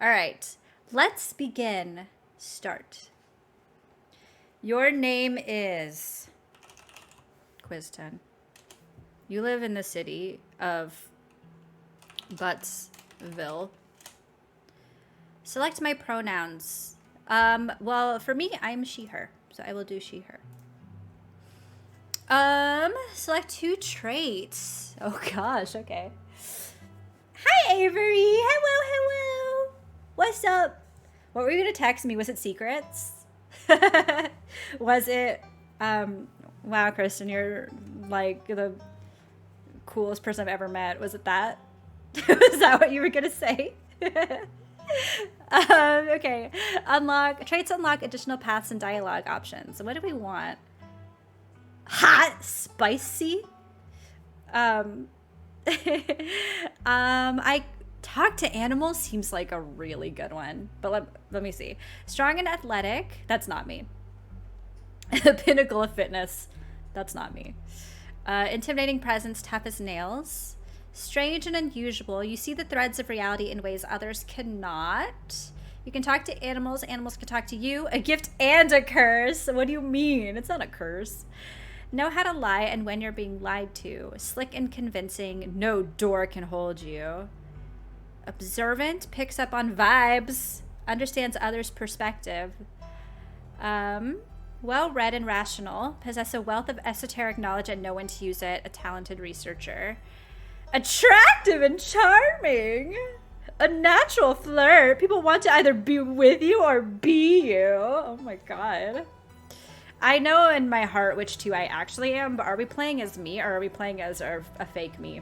All right, let's begin. Start. Your name is Quiz 10. You live in the city of Buttsville. Select my pronouns. Well, for me, I'm she, her. So I will do she, her. Select 2 traits. Oh gosh, okay. Hi, Avery. Hello. What's up? What were you gonna text me? Was it secrets? Was it, wow, Kristen, you're like the coolest person I've ever met. Was it that? Was that what you were gonna say? Okay. Traits unlock additional paths and dialogue options. What do we want? Hot, spicy. I talk to animals seems like a really good one, but let me see. Strong and athletic. That's not me. The pinnacle of fitness. That's not me. Intimidating presence, tough as nails. Strange and unusual. You see the threads of reality in ways others cannot. You can talk to animals. Animals can talk to you. A gift and a curse. What do you mean? It's not a curse. Know how to lie and when you're being lied to. Slick and convincing. No door can hold you. Observant. Picks up on vibes. Understands others' perspective. Well-read and rational. Possess a wealth of esoteric knowledge and know when to use it. A talented researcher. Attractive and charming. A natural flirt. People want to either be with you or be you. Oh my god. I know in my heart which 2 I actually am, but are we playing as me or are we playing as a fake me?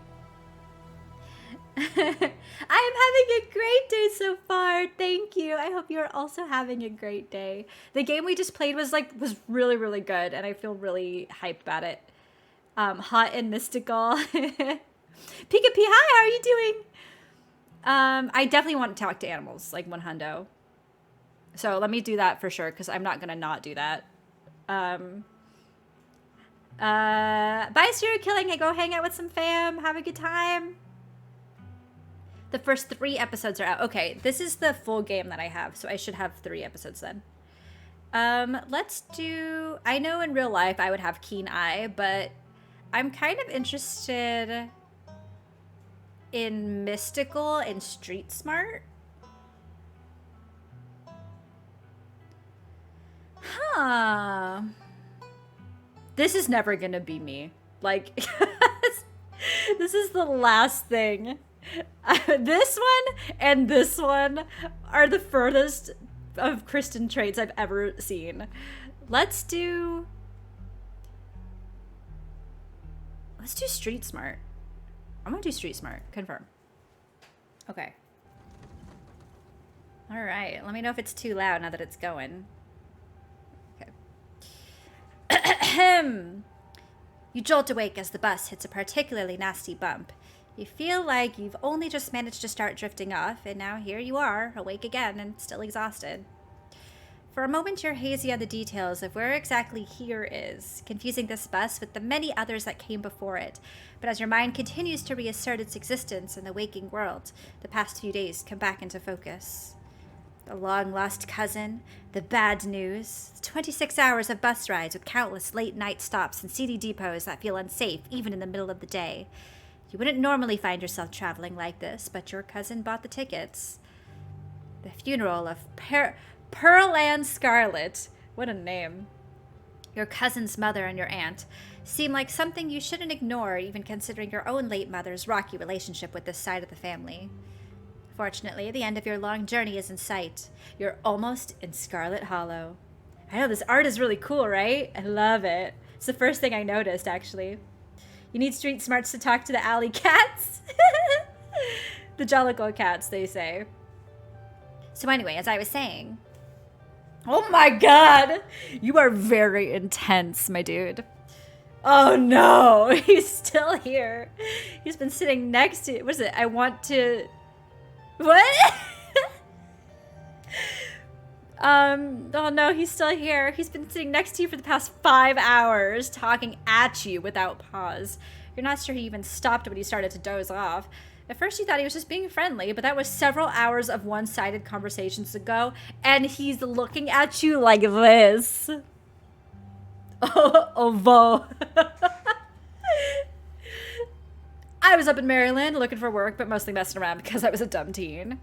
I am having a great day so far. Thank you. I hope you're also having a great day. The game we just played was really, really good, and I feel really hyped about it. Hot and mystical. Pika P, hi, how are you doing? I definitely want to talk to animals, like 100. So let me do that for sure, because I'm not going to not do that. Bye, serial killing. Hey, go hang out with some fam. Have a good time. The first 3 episodes are out. Okay, this is the full game that I have, so I should have 3 episodes then. Let's do... I know in real life I would have keen eye, but I'm kind of interested in mystical and street smart. Huh. This is never gonna be me. Like, this is the last thing. This one and this one are the furthest of Kristen traits I've ever seen. Let's do street smart. I'm gonna do street smart. Confirm. Okay. All right. Let me know if it's too loud now that it's going. Okay. You jolt awake as the bus hits a particularly nasty bump. You feel like you've only just managed to start drifting off, and now here you are, awake again and still exhausted. For a moment, you're hazy on the details of where exactly here is, confusing this bus with the many others that came before it. But as your mind continues to reassert its existence in the waking world, the past few days come back into focus. The long-lost cousin, the bad news, 26 hours of bus rides with countless late-night stops and seedy depots that feel unsafe even in the middle of the day. You wouldn't normally find yourself traveling like this, but your cousin bought the tickets. The funeral of Pearl Ann Scarlet, what a name. Your cousin's mother and your aunt seem like something you shouldn't ignore, even considering your own late mother's rocky relationship with this side of the family. Fortunately, the end of your long journey is in sight. You're almost in Scarlet Hollow. I know, this art is really cool, right? I love it. It's the first thing I noticed, actually. You need street smarts to talk to the alley cats. The Jellicle cats, they say. So anyway, as I was saying... Oh my god! You are very intense, my dude. Oh no! He's still here. He's been sitting next to... What is it? I want to... What? Oh no, he's still here. He's been sitting next to you for the past 5 hours, talking at you without pause. You're not sure he even stopped when he started to doze off. At first you thought he was just being friendly, but that was several hours of one-sided conversations ago, and he's looking at you like this. Oh, I was up in Maryland looking for work, but mostly messing around because I was a dumb teen.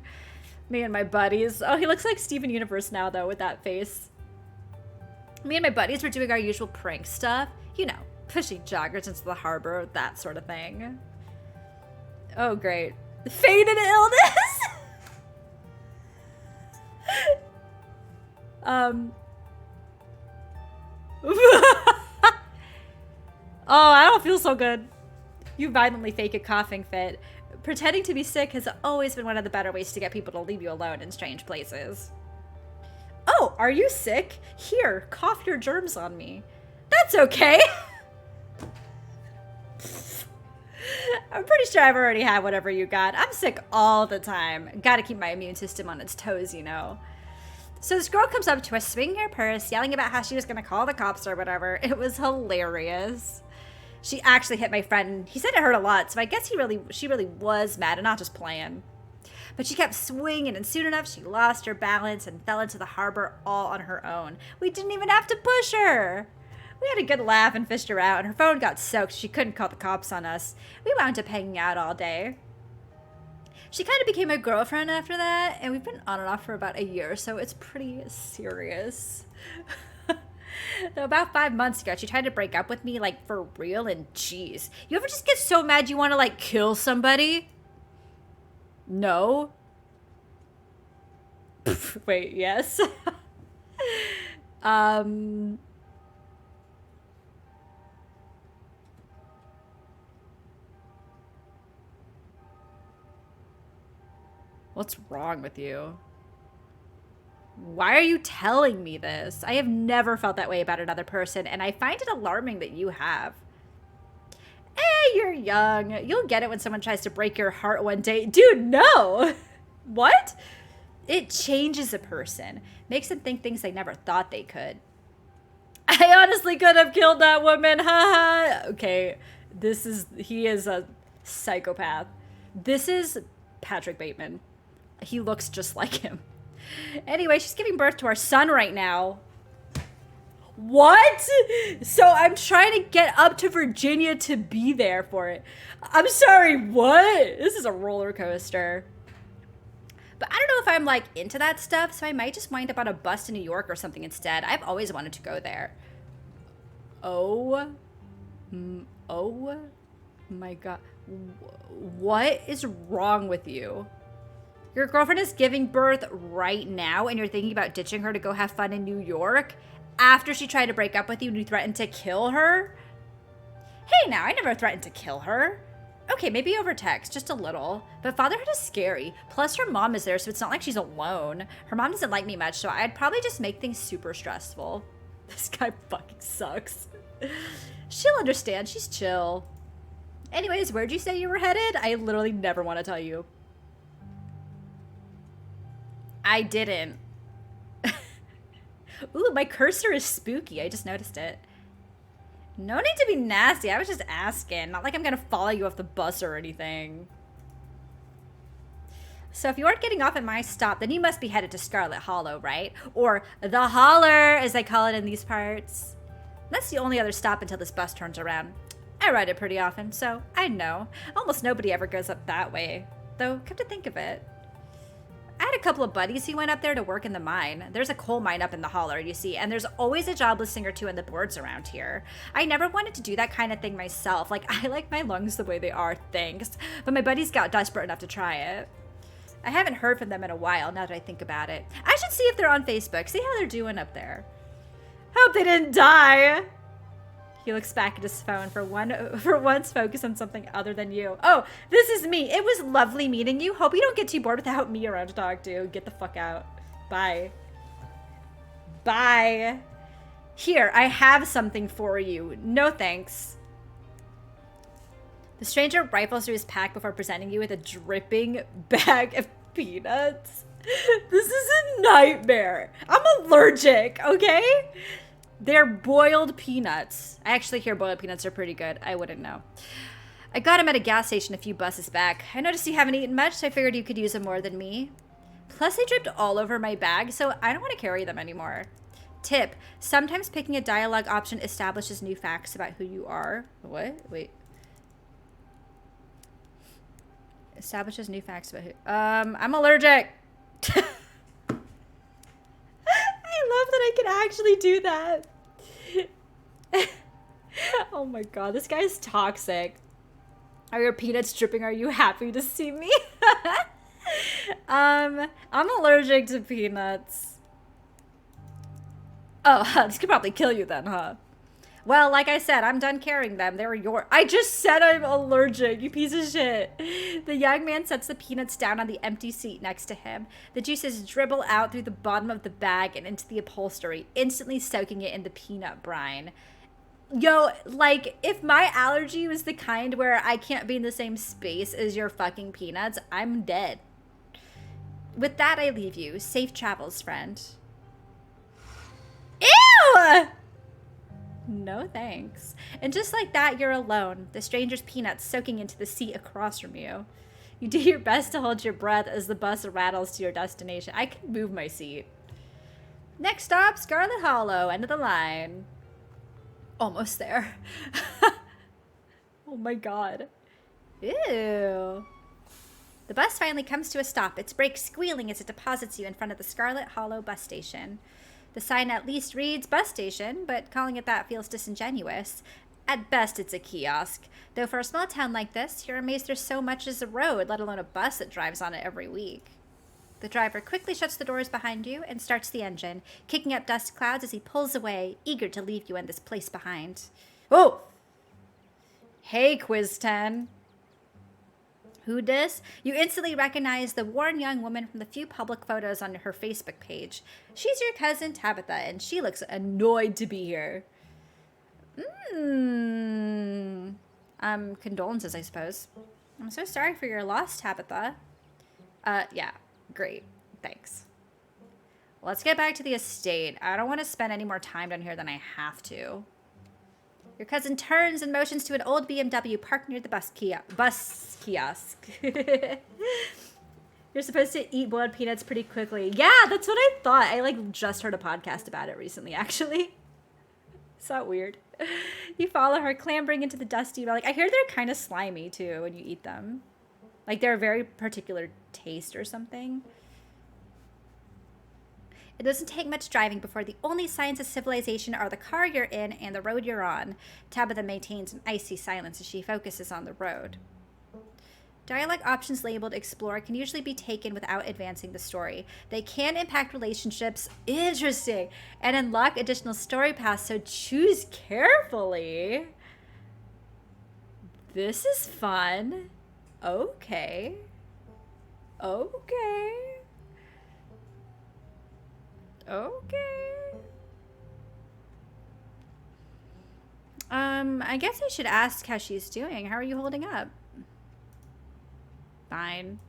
Me and my buddies. Oh, he looks like Steven Universe now, though, with that face. Me and my buddies were doing our usual prank stuff. You know, pushing joggers into the harbor, that sort of thing. Oh, great. Faded illness? Oh, I don't feel so good. You violently fake a coughing fit. Pretending to be sick has always been one of the better ways to get people to leave you alone in strange places. Oh, are you sick? Here, cough your germs on me. That's okay. I'm pretty sure I've already had whatever you got. I'm sick all the time. Gotta keep my immune system on its toes, you know. So this girl comes up to us, swinging her purse, yelling about how she was gonna call the cops or whatever. It was hilarious. She actually hit my friend. He said it hurt a lot, so I guess she really was mad and not just playing. But she kept swinging, and soon enough, she lost her balance and fell into the harbor all on her own. We didn't even have to push her. We had a good laugh and fished her out, and her phone got soaked. She couldn't call the cops on us. We wound up hanging out all day. She kind of became a girlfriend after that, and we've been on and off for about a year, so it's pretty serious. Though about 5 months ago, she tried to break up with me, like, for real, and geez. You ever just get so mad you want to, like, kill somebody? No? Wait, yes? What's wrong with you? Why are you telling me this? I have never felt that way about another person, and I find it alarming that you have. Hey, you're young. You'll get it when someone tries to break your heart one day. Dude, no! What? It changes a person. Makes them think things they never thought they could. I honestly could have killed that woman. Haha. Okay, he is a psychopath. This is Patrick Bateman. He looks just like him. Anyway, she's giving birth to our son right now. What? So I'm trying to get up to Virginia to be there for it. I'm sorry, what? This is a roller coaster. But I don't know if I'm like into that stuff, so I might just wind up on a bus to New York or something instead. I've always wanted to go there. Oh my God. What is wrong with you? Your girlfriend is giving birth right now and you're thinking about ditching her to go have fun in New York after she tried to break up with you and you threatened to kill her? Hey now, I never threatened to kill her. Okay, maybe over text, just a little. But fatherhood is scary. Plus her mom is there, so it's not like she's alone. Her mom doesn't like me much, so I'd probably just make things super stressful. This guy fucking sucks. She'll understand, she's chill. Anyways, where'd you say you were headed? I literally never want to tell you. I didn't. Ooh, my cursor is spooky. I just noticed it. No need to be nasty. I was just asking. Not like I'm going to follow you off the bus or anything. So if you aren't getting off at my stop, then you must be headed to Scarlet Hollow, right? Or the Holler, as they call it in these parts. That's the only other stop until this bus turns around. I ride it pretty often, so I know. Almost nobody ever goes up that way. Though, come to think of it, I had a couple of buddies who went up there to work in the mine. There's a coal mine up in the Holler, you see, and there's always a jobless thing or two in the boards around here. I never wanted to do that kind of thing myself. Like, I like my lungs the way they are, thanks. But my buddies got desperate enough to try it. I haven't heard from them in a while, now that I think about it. I should see if they're on Facebook, see how they're doing up there. Hope they didn't die. He looks back at his phone for once focused on something other than you. Oh, this is me. It was lovely meeting you. Hope you don't get too bored without me around to talk to. Get the fuck out. Bye. Bye. Here, I have something for you. No thanks. The stranger rifles through his pack before presenting you with a dripping bag of peanuts. This is a nightmare. I'm allergic, okay? They're boiled peanuts. I actually hear boiled peanuts are pretty good. I wouldn't know. I got him at a gas station a few buses back. I noticed you haven't eaten much, so I figured you could use him more than me. Plus, they dripped all over my bag, so I don't want to carry them anymore. Tip, sometimes picking a dialogue option establishes new facts about who you are. What? Wait. Establishes new facts about who... I'm allergic. I love that I can actually do that. Oh my god, this guy's toxic. Are your peanuts dripping? Are you happy to see me? I'm allergic to peanuts. Oh, this could probably kill you then, huh? Well, like I said, I'm done carrying them. They're your... I just said I'm allergic, you piece of shit. The young man sets the peanuts down on the empty seat next to him. The juices dribble out through the bottom of the bag and into the upholstery, instantly soaking it in the peanut brine. Yo, like, if my allergy was the kind where I can't be in the same space as your fucking peanuts, I'm dead. With that, I leave you. Safe travels, friend. Ew! No thanks. And just like that, you're alone. The stranger's peanuts soaking into the seat across from you. You do your best to hold your breath as the bus rattles to your destination. I can move my seat. Next stop, Scarlet Hollow. End of the line. Almost there. Oh my god. Ew. The bus finally comes to a stop, its brakes squealing as it deposits you in front of the Scarlet Hollow bus station. The sign at least reads bus station, but calling it that feels disingenuous. At best, it's a kiosk. Though for a small town like this, you're amazed there's so much as a road, let alone a bus that drives on it every week. The driver quickly shuts the doors behind you and starts the engine, kicking up dust clouds as he pulls away, eager to leave you in this place behind. Oh! Hey, Quiz 10. Who dis? You instantly recognize the worn young woman from the few public photos on her Facebook page. She's your cousin Tabitha, and she looks annoyed to be here. Condolences, I suppose. I'm so sorry for your loss, Tabitha. Yeah, great. Thanks. Let's get back to the estate. I don't want to spend any more time down here than I have to. Your cousin turns and motions to an old BMW parked near the bus kiosk. You're supposed to eat boiled peanuts pretty quickly. Yeah, that's what I thought. I just heard a podcast about it recently, actually. Is that weird? You follow her, clambering into the dusty... I hear they're kind of slimy, too, when you eat them. They're a very particular taste or something. It doesn't take much driving before the only signs of civilization are the car you're in and the road you're on. Tabitha maintains an icy silence as she focuses on the road. Dialogue options labeled Explore can usually be taken without advancing the story. They can impact relationships, interesting, and unlock additional story paths, so choose carefully. This is fun. Okay. Okay. I guess I should ask how she's doing. How are you holding up? Fine.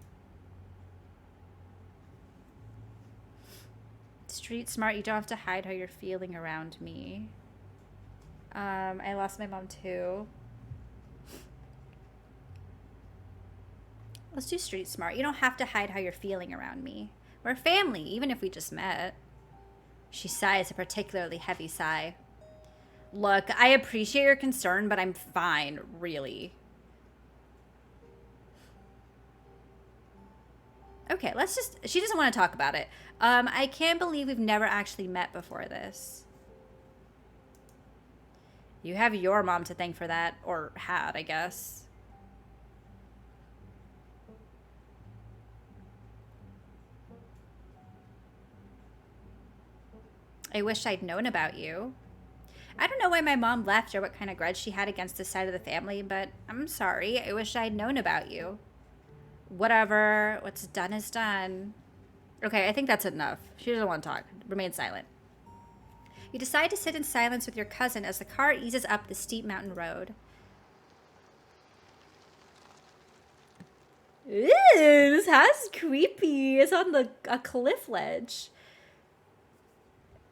Street smart, you don't have to hide how you're feeling around me. I lost my mom too. Let's do street smart. You don't have to hide how you're feeling around me. We're family, even if we just met. She sighs a particularly heavy sigh. Look, I appreciate your concern, but I'm fine, really. Okay, let's just... She doesn't want to talk about it. I can't believe we've never actually met before this. You have your mom to thank for that. Or had, I guess. I wish I'd known about you. I don't know why my mom left or what kind of grudge she had against this side of the family, but I'm sorry. I wish I'd known about you. Whatever. What's done is done. Okay, I think that's enough. She doesn't want to talk. Remain silent. You decide to sit in silence with your cousin as the car eases up the steep mountain road. Ew, this house is creepy. It's on a cliff ledge.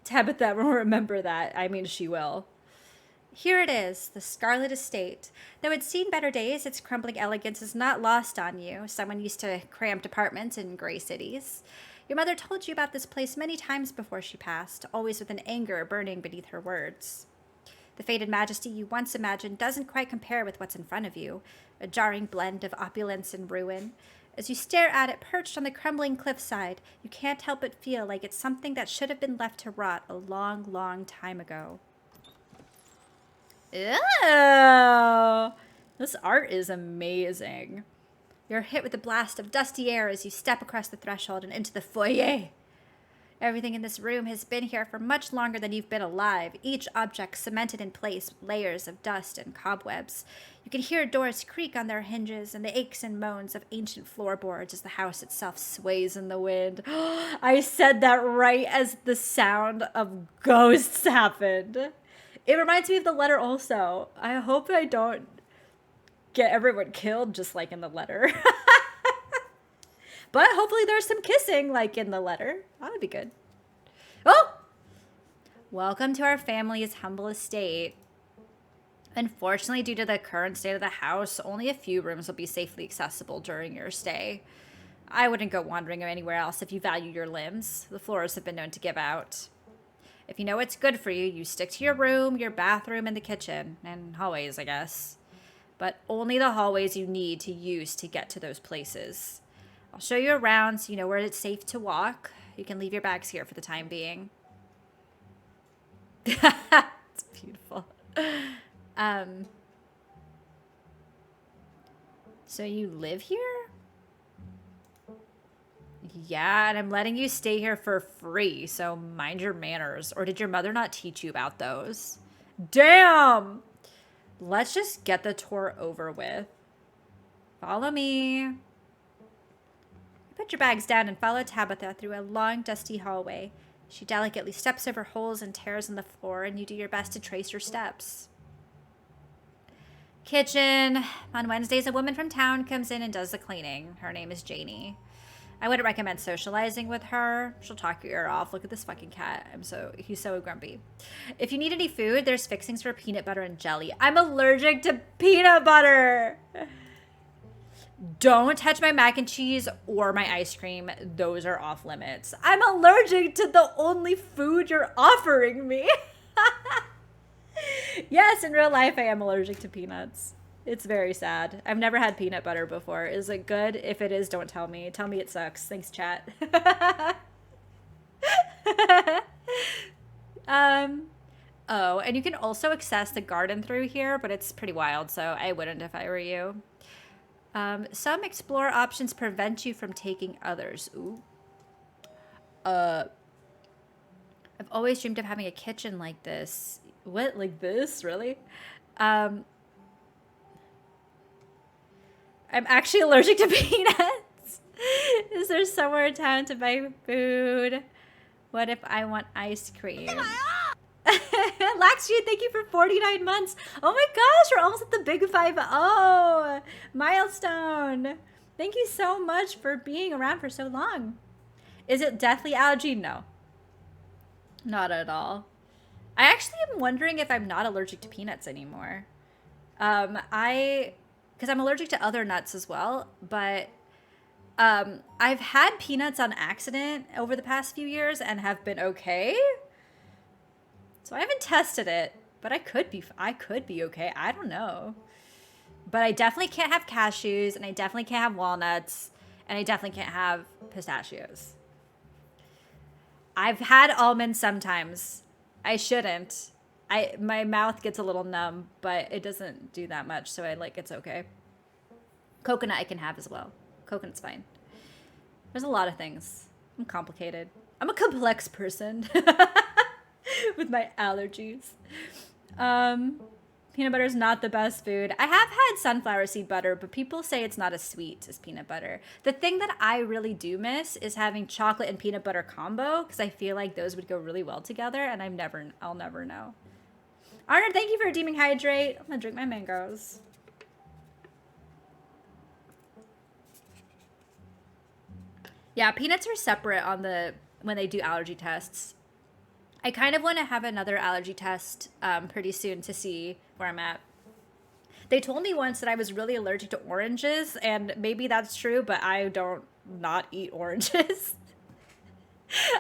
Tabitha will remember that. I mean, she will. Here it is, the Scarlet Estate. Though it's seen better days, its crumbling elegance is not lost on you, someone used to cramped apartments in gray cities. Your mother told you about this place many times before she passed, always with an anger burning beneath her words. The faded majesty you once imagined doesn't quite compare with what's in front of you, a jarring blend of opulence and ruin. As you stare at it perched on the crumbling cliffside, you can't help but feel like it's something that should have been left to rot a long, long time ago. Ew! This art is amazing. You're hit with a blast of dusty air as you step across the threshold and into the foyer. Everything in this room has been here for much longer than you've been alive, each object cemented in place with layers of dust and cobwebs. You can hear doors creak on their hinges and the aches and moans of ancient floorboards as the house itself sways in the wind. I said that right as the sound of ghosts happened. It reminds me of the letter also. I hope I don't get everyone killed just like in the letter. But hopefully there's some kissing like in the letter. That would be good. Oh! Welcome to our family's humble estate. Unfortunately, due to the current state of the house, only a few rooms will be safely accessible during your stay. I wouldn't go wandering anywhere else if you value your limbs. The floors have been known to give out. If you know what's good for you, you stick to your room, your bathroom, and the kitchen. And hallways, I guess. But only the hallways you need to use to get to those places. I'll show you around so you know where it's safe to walk. You can leave your bags here for the time being. It's beautiful. So you live here? Yeah, and I'm letting you stay here for free, so mind your manners. Or did your mother not teach you about those? Damn! Let's just get the tour over with. Follow me. Put your bags down and follow Tabitha through a long, dusty hallway. She delicately steps over holes and tears in the floor, and you do your best to trace your steps. Kitchen. On Wednesdays, a woman from town comes in and does the cleaning. Her name is Janie. I wouldn't recommend socializing with her. She'll talk your ear off. Look at this fucking cat. He's so grumpy. If you need any food, there's fixings for peanut butter and jelly. I'm allergic to peanut butter. Don't touch my mac and cheese or my ice cream. Those are off limits. I'm allergic to the only food you're offering me. Yes, in real life, I am allergic to peanuts. It's very sad. I've never had peanut butter before. Is it good? If it is, don't tell me. Tell me it sucks. Thanks, chat. Oh, and you can also access the garden through here, but it's pretty wild, so I wouldn't if I were you. Some explore options prevent you from taking others. Ooh. I've always dreamed of having a kitchen like this. What? Like this? Really? I'm actually allergic to peanuts. Is there somewhere in town to buy food? What if I want ice cream? Laxia, thank you for 49 months. Oh my gosh, we're almost at the big 5-0 milestone. Thank you so much for being around for so long. Is it deathly allergy? No. Not at all. I actually am wondering if I'm not allergic to peanuts anymore. Because I'm allergic to other nuts as well, but I've had peanuts on accident over the past few years and have been okay. So I haven't tested it, but I could be okay. I don't know. But I definitely can't have cashews, and I definitely can't have walnuts, and I definitely can't have pistachios. I've had almonds sometimes. I shouldn't. My mouth gets a little numb, but it doesn't do that much, so it's okay. Coconut I can have as well. Coconut's fine. There's a lot of things. I'm complicated. I'm a complex person with my allergies. Peanut butter is not the best food. I have had sunflower seed butter, but people say it's not as sweet as peanut butter. The thing that I really do miss is having chocolate and peanut butter combo, because I feel like those would go really well together, and I'll never know. Arnold, thank you for redeeming Hydrate. I'm gonna drink my mangoes. Yeah, peanuts are separate on when they do allergy tests. I kind of want to have another allergy test pretty soon to see where I'm at. They told me once that I was really allergic to oranges, and maybe that's true, but I don't not eat oranges.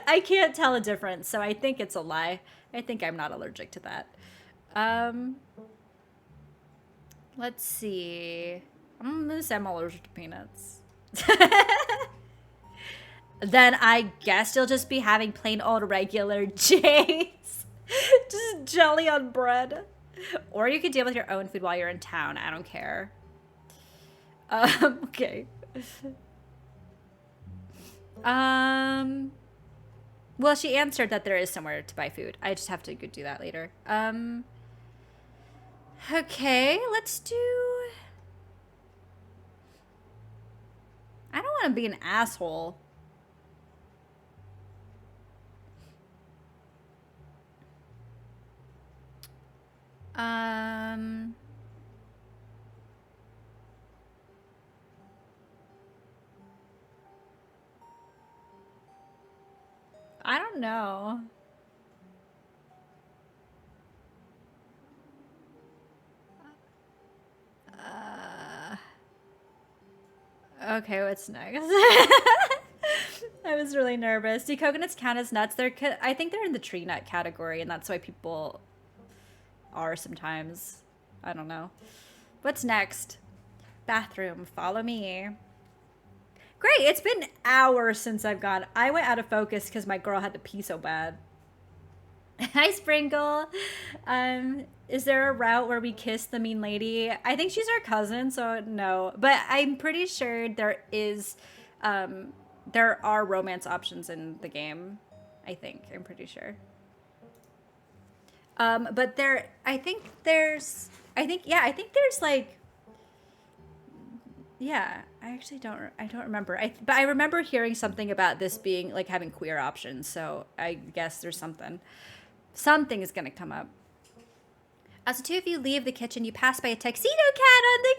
I can't tell a difference, so I think it's a lie. I think I'm not allergic to that. Um, let's see. I'm gonna say I'm allergic to peanuts. Then I guess you'll just be having plain old regular J's. Just jelly on bread. Or you could deal with your own food while you're in town. I don't care. Okay. Well, she answered that there is somewhere to buy food. I just have to go do that later. Okay, let's do... I don't want to be an asshole. I don't know. Okay, what's next? I was really nervous. Do coconuts count as nuts? I think they're in the tree nut category, and that's why people are sometimes. I don't know. What's next? Bathroom. Follow me. Great. It's been hours since I've gone. I went out of focus because my girl had to pee so bad. Hi, Sprinkle. Is there a route where we kiss the mean lady? I think she's our cousin, so no. But I'm pretty sure there are romance options in the game. I'm pretty sure. But I think there's like, yeah, I don't remember. But I remember hearing something about this being like having queer options. So I guess there's something. Something is gonna come up. As the two of you leave the kitchen, you pass by a tuxedo cat on the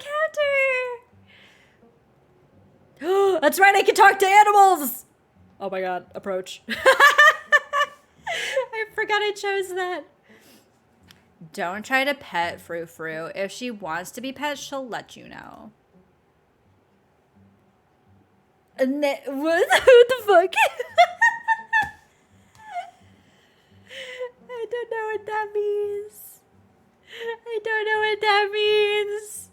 counter. That's right, I can talk to animals. Oh my god, approach. I forgot I chose that. Don't try to pet Frou Frou. If she wants to be pet, she'll let you know. And what? Who the fuck? I don't know what that means. I don't know what that means.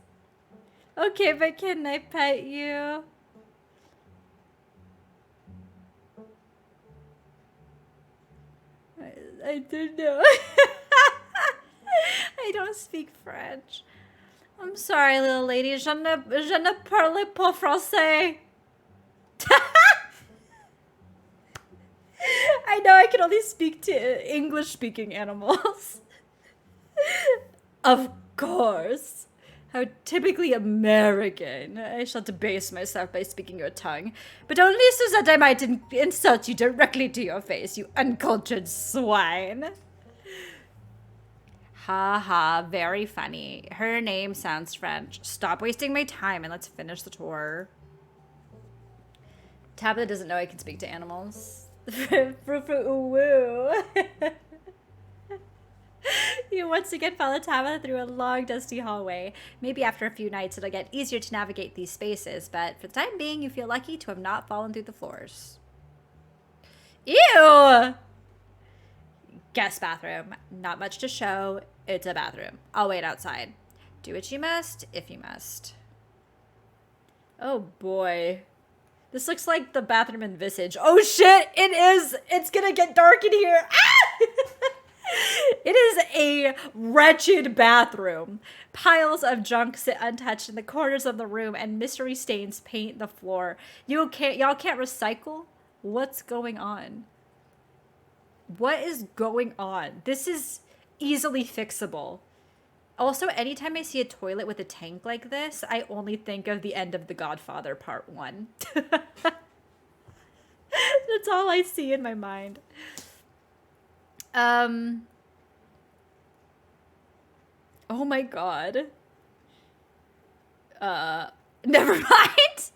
Okay, but can I pet you? I don't know. I don't speak French. I'm sorry, little lady. Je ne parle pas français. I know I can only speak to English-speaking animals. Of course. How typically American. I shall debase myself by speaking your tongue, but only so that I might insult you directly to your face, you uncultured swine. Ha ha, very funny. Her name sounds French. Stop wasting my time and let's finish the tour. Tabitha doesn't know I can speak to animals. Woo. You once again follow Tabitha through a long, dusty hallway. Maybe after a few nights it'll get easier to navigate these spaces, but for the time being, you feel lucky to have not fallen through the floors. Ew! Guest bathroom. Not much to show. It's a bathroom. I'll wait outside. Do what you must, if you must. Oh boy. This looks like the bathroom in Visage. Oh shit! It is! It's gonna get dark in here! Ah! It is a wretched bathroom. Piles of junk sit untouched in the corners of the room, and mystery stains paint the floor. Y'all can't recycle? What's going on? What is going on? This is easily fixable. Also, anytime I see a toilet with a tank like this, I only think of the end of The Godfather Part 1. That's all I see in my mind. Oh my god. Never mind.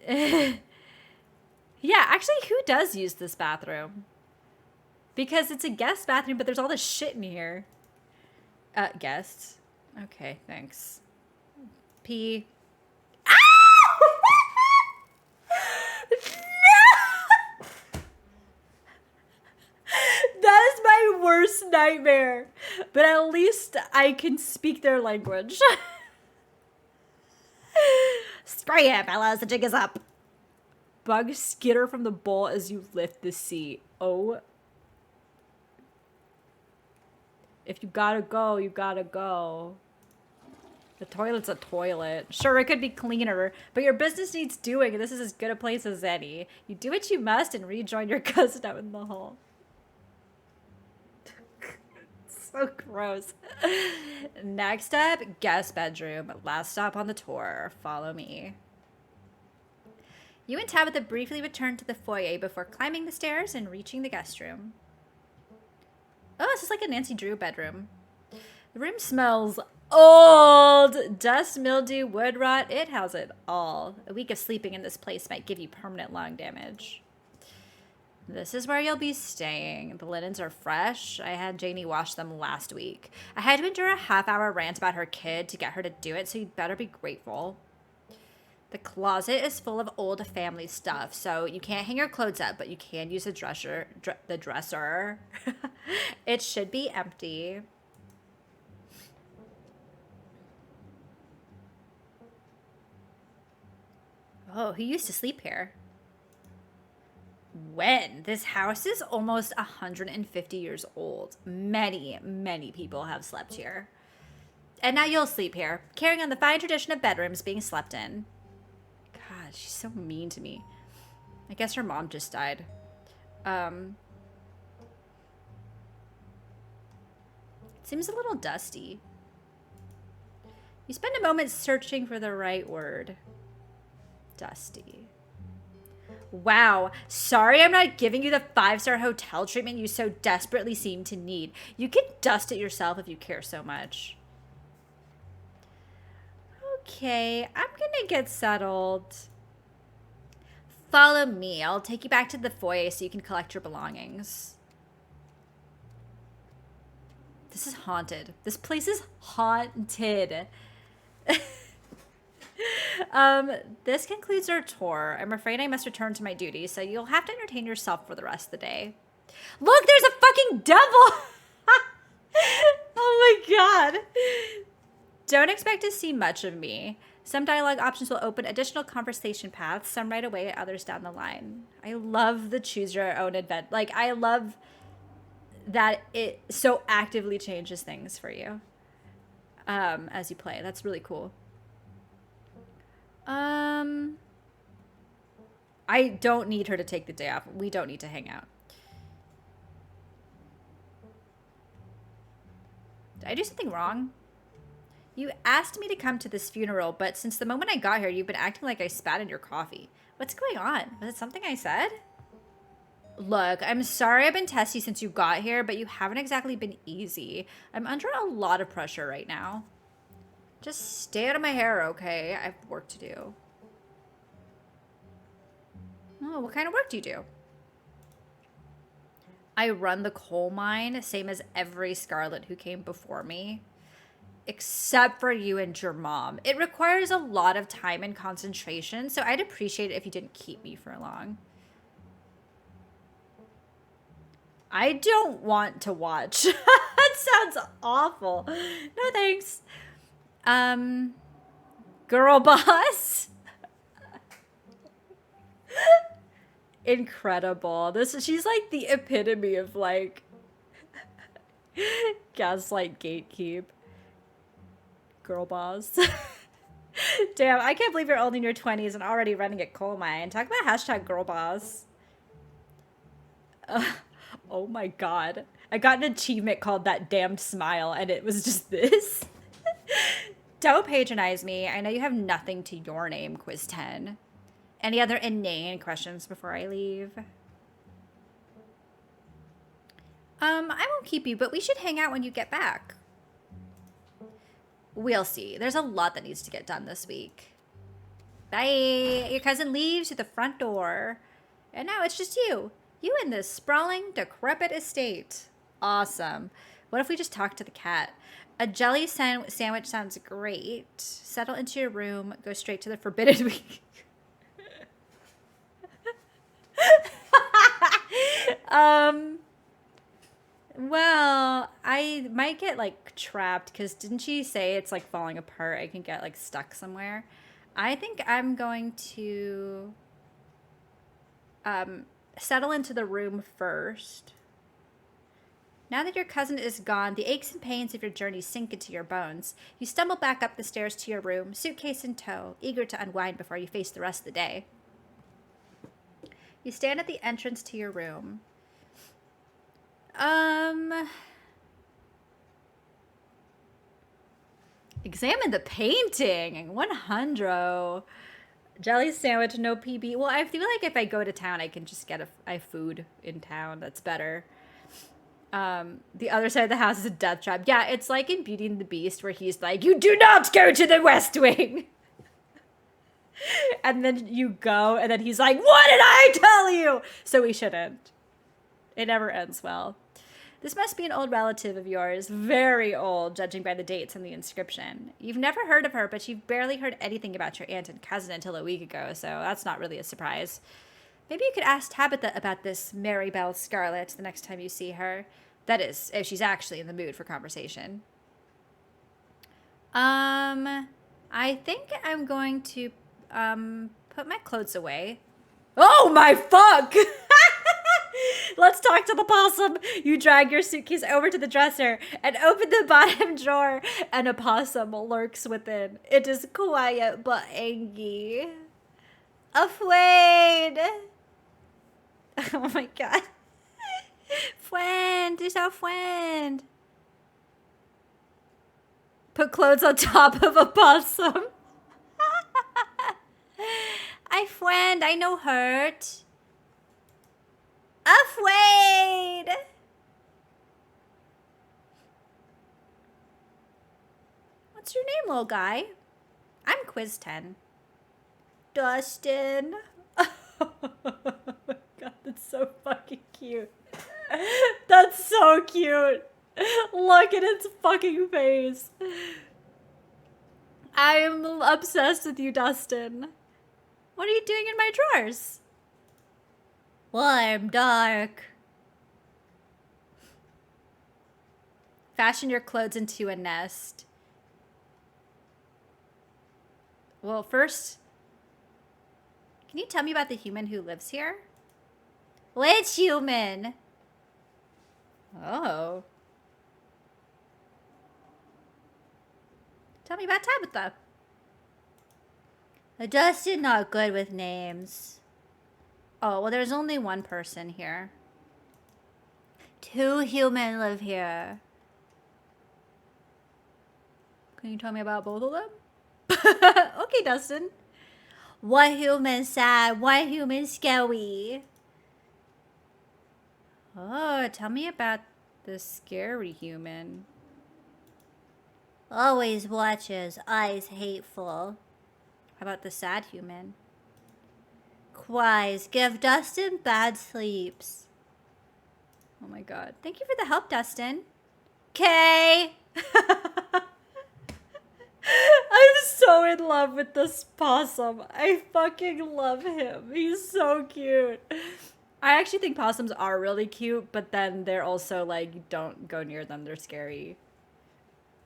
Yeah, actually, who does use this bathroom? Because it's a guest bathroom, but there's all this shit in here. Guests. Okay, thanks. Pee. That is my worst nightmare. But at least I can speak their language. Spray it, fellas. The jig is up. Bugs skitter from the bowl as you lift the seat. Oh. If you gotta go, you gotta go. The toilet's a toilet. Sure, it could be cleaner, but your business needs doing, and this is as good a place as any. You do what you must and rejoin your cousin out in the hall. So gross. Next up, guest bedroom. Last stop on the tour. Follow me. You and Tabitha briefly return to the foyer before climbing the stairs and reaching the guest room. Oh, this is like a Nancy Drew bedroom. The room smells old. Dust, mildew, wood rot. It has it all. A week of sleeping in this place might give you permanent lung damage. This is where you'll be staying. The linens are fresh. I had Janie wash them last week. I had to endure a half-hour rant about her kid to get her to do it, so you'd better be grateful. The closet is full of old family stuff, so you can't hang your clothes up, but you can use the dresser. It should be empty. Oh, who used to sleep here? When? This house is almost 150 years old. Many, many people have slept here. And now you'll sleep here, carrying on the fine tradition of bedrooms being slept in. God, she's so mean to me. I guess her mom just died. It seems a little dusty. You spend a moment searching for the right word. Dusty. Wow. Sorry I'm not giving you the 5-star hotel treatment you so desperately seem to need. You can dust it yourself if you care so much. Okay, I'm gonna get settled. Follow me. I'll take you back to the foyer so you can collect your belongings. This is haunted. This place is haunted. This concludes our tour. I'm afraid I must return to my duties, so you'll have to entertain yourself for the rest of the day. Look, there's a fucking devil! Oh my god. Don't expect to see much of me. Some dialogue options will open additional conversation paths, some right away, others down the line. I love the choose your own adventure. Like, I love that it so actively changes things for you as you play. That's really cool. I don't need her to take the day off. We don't need to hang out. Did I do something wrong? You asked me to come to this funeral, but since the moment I got here, you've been acting like I spat in your coffee. What's going on? Was it something I said? Look, I'm sorry I've been testy since you got here, but you haven't exactly been easy. I'm under a lot of pressure right now. Just stay out of my hair, okay? I have work to do. Oh, what kind of work do you do? I run the coal mine, same as every Scarlet who came before me. Except for you and your mom. It requires a lot of time and concentration, so I'd appreciate it if you didn't keep me for long. I don't want to watch. That sounds awful. No thanks. Girl boss. Incredible. She's like the epitome of like gaslight gatekeep. Girl boss. Damn, I can't believe you're only in your 20s and already running a coal mine. Talk about hashtag girl boss. Oh my god. I got an achievement called that damned smile and it was just this. Don't patronize me. I know you have nothing to your name, Quiz 10. Any other inane questions before I leave? I won't keep you, but we should hang out when you get back. We'll see. There's a lot that needs to get done this week. Bye. Your cousin leaves through the front door. And now it's just you. You in this sprawling, decrepit estate. Awesome. What if we just talk to the cat? A jelly sandwich sounds great. Settle into your room. Go straight to the forbidden week. Well, I might get like trapped because didn't she say it's like falling apart? I can get like stuck somewhere. I think I'm going to settle into the room first. Now that your cousin is gone, the aches and pains of your journey sink into your bones. You stumble back up the stairs to your room, suitcase in tow, eager to unwind before you face the rest of the day. You stand at the entrance to your room. Examine the painting. 100. Jelly sandwich, no PB. Well, I feel like if I go to town, I can just get a food in town. That's better. The other side of the house is a death trap. Yeah, it's like in Beauty and the Beast where he's like, you do not go to the West Wing. And then you go, and then he's like, what did I tell you? So we shouldn't. It never ends well. This must be an old relative of yours. Very old, judging by the dates and the inscription. You've never heard of her, but you've barely heard anything about your aunt and cousin until a week ago, so that's not really a surprise. Maybe you could ask Tabitha about this Mary Belle Scarlet the next time you see her. That is, if she's actually in the mood for conversation. I think I'm going to, put my clothes away. Oh my fuck! Let's talk to the possum. You drag your suitcase over to the dresser and open the bottom drawer, and a possum lurks within. It is quiet but angry. Afraid. Oh my god. Friend, it's our friend. Put clothes on top of a possum. I friend, I no hurt. Afraid. What's your name, little guy? I'm Quiz 10. Dustin. Oh my god, that's so fucking cute. That's so cute. Look at its fucking face. I'm obsessed with you, Dustin. What are you doing in my drawers? Warm, dark. Fashion your clothes into a nest. Well, first, can you tell me about the human who lives here? Which human? Oh. Tell me about Tabitha. Dustin not good with names. Oh, well, there's only one person here. 2 humans live here. Can you tell me about both of them? Okay, Dustin. 1 human sad, 1 human scary. Oh, tell me about the scary human. Always watches, eyes hateful. How about the sad human? Cries, give Dustin bad sleeps. Oh my god. Thank you for the help, Dustin. Okay. I'm so in love with this possum. I fucking love him. He's so cute. I actually think possums are really cute, but then they're also like, don't go near them. They're scary.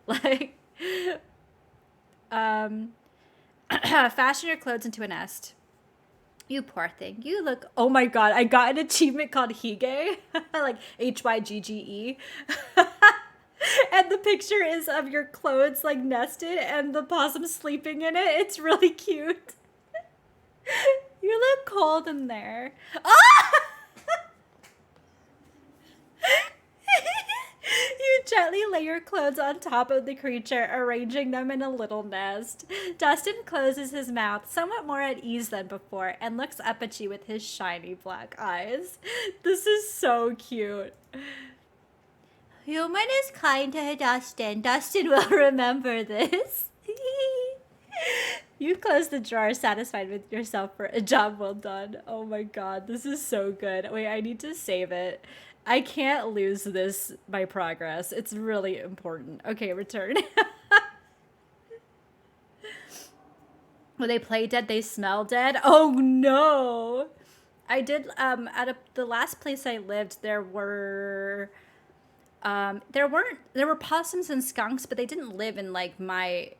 Like, fashion your clothes into a nest. You poor thing. You look, oh my god, I got an achievement called Hygge. Like Hygge. And the picture is of your clothes like nested and the possum sleeping in it. It's really cute. You look cold in there. Ah! You gently lay your clothes on top of the creature, arranging them in a little nest. Dustin closes his mouth, somewhat more at ease than before, and looks up at you with his shiny black eyes. This is so cute. Human is kind to Dustin. Dustin will remember this. You close the drawer, satisfied with yourself for a job well done. Oh my god, this is so good. Wait, I need to save it. I can't lose this, my progress. It's really important. Okay, return. When they play dead, they smell dead. Oh no. I did, the last place I lived, there were possums and skunks, but they didn't live in like my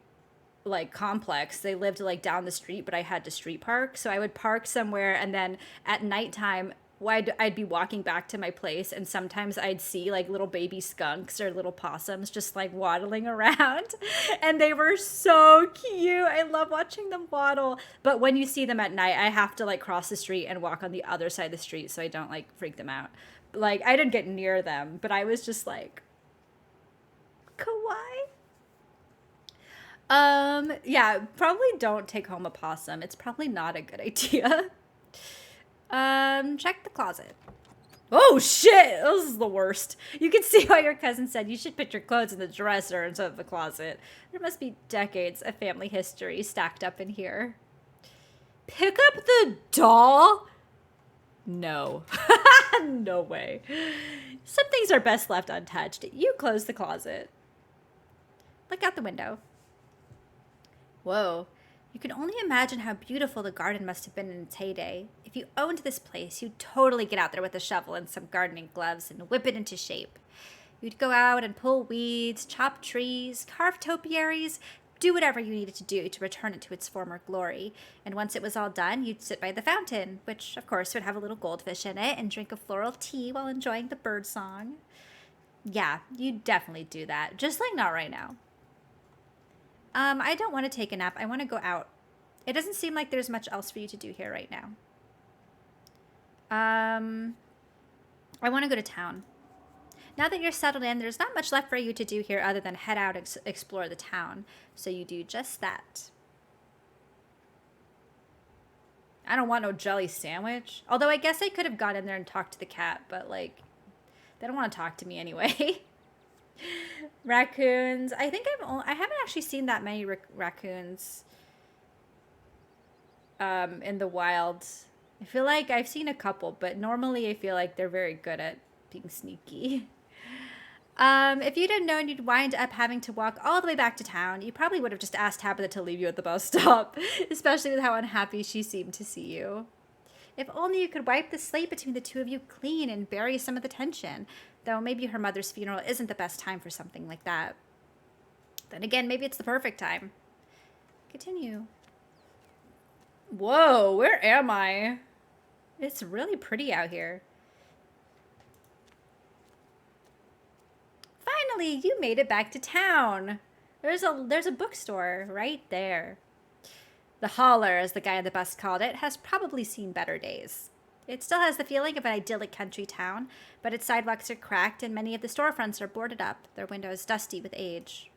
complex. They lived like down the street, but I had to street park. So I would park somewhere, and then at nighttime, I'd be walking back to my place, and sometimes I'd see like little baby skunks or little possums just like waddling around, and they were so cute. I love watching them waddle. But when you see them at night, I have to like cross the street and walk on the other side of the street so I don't like freak them out. Like, I didn't get near them, but I was just like, kawaii. Yeah, probably don't take home a possum. It's probably not a good idea. Check the closet. Oh shit, this is the worst. You can see why your cousin said you should put your clothes in the dresser instead of the closet. There must be decades of family history stacked up in here. Pick up the doll? No. No way. Some things are best left untouched. You close the closet. Look out the window. Whoa. You can only imagine how beautiful the garden must have been in its heyday. If you owned this place, you'd totally get out there with a shovel and some gardening gloves and whip it into shape. You'd go out and pull weeds, chop trees, carve topiaries, do whatever you needed to do to return it to its former glory. And once it was all done, you'd sit by the fountain, which of course would have a little goldfish in it, and drink a floral tea while enjoying the bird song. Yeah, you'd definitely do that. Just like not right now. I don't want to take a nap. I want to go out. It doesn't seem like there's much else for you to do here right now. I want to go to town. Now that you're settled in, there's not much left for you to do here other than head out and explore the town. So you do just that. I don't want no jelly sandwich. Although I guess I could have gone in there and talked to the cat, but like, they don't want to talk to me anyway. Raccoons. I think I haven't actually seen that many raccoons in the wild. I feel like I've seen a couple, but normally I feel like they're very good at being sneaky. If you'd have known you'd wind up having to walk all the way back to town, you probably would have just asked Tabitha to leave you at the bus stop, especially with how unhappy she seemed to see you. If only you could wipe the slate between the two of you clean and bury some of the tension, though maybe her mother's funeral isn't the best time for something like that. Then again, maybe it's the perfect time. Continue. Whoa, where am I? It's really pretty out here. Finally, you made it back to town. There's a bookstore right there. The holler, as the guy on the bus called it, has probably seen better days. It still has the feeling of an idyllic country town, but its sidewalks are cracked and many of the storefronts are boarded up, their windows dusty with age.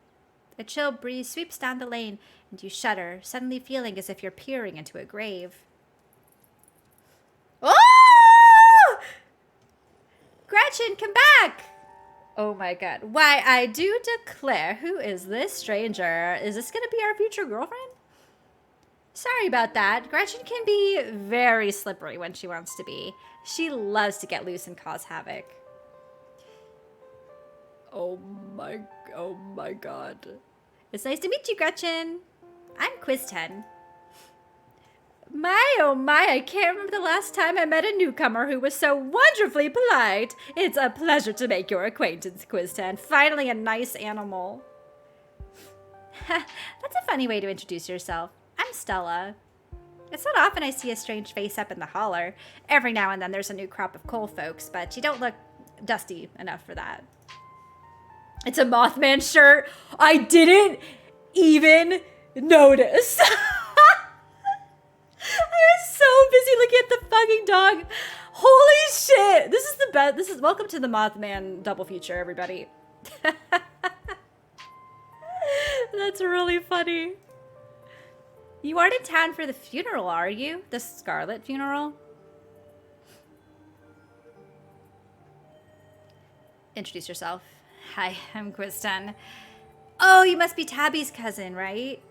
A chill breeze sweeps down the lane, and you shudder, suddenly feeling as if you're peering into a grave. Oh! Gretchen, come back! Oh my god. Why, I do declare, who is this stranger? Is this going to be our future girlfriend? Sorry about that. Gretchen can be very slippery when she wants to be. She loves to get loose and cause havoc. Oh my god. It's nice to meet you, Gretchen. I'm Quiz 10. My, oh my, I can't remember the last time I met a newcomer who was so wonderfully polite. It's a pleasure to make your acquaintance, Quiz 10. Finally a nice animal. That's a funny way to introduce yourself. I'm Stella. It's not often I see a strange face up in the holler. Every now and then there's a new crop of coal folks, but you don't look dusty enough for that. It's a Mothman shirt. I didn't even notice. I was so busy looking at the fucking dog. Holy shit. This is the best. This is welcome to the Mothman double feature, everybody. That's really funny. You aren't in town for the funeral, are you? The Scarlet funeral? Introduce yourself. Hi, I'm Kristen. Oh, you must be Tabby's cousin, right?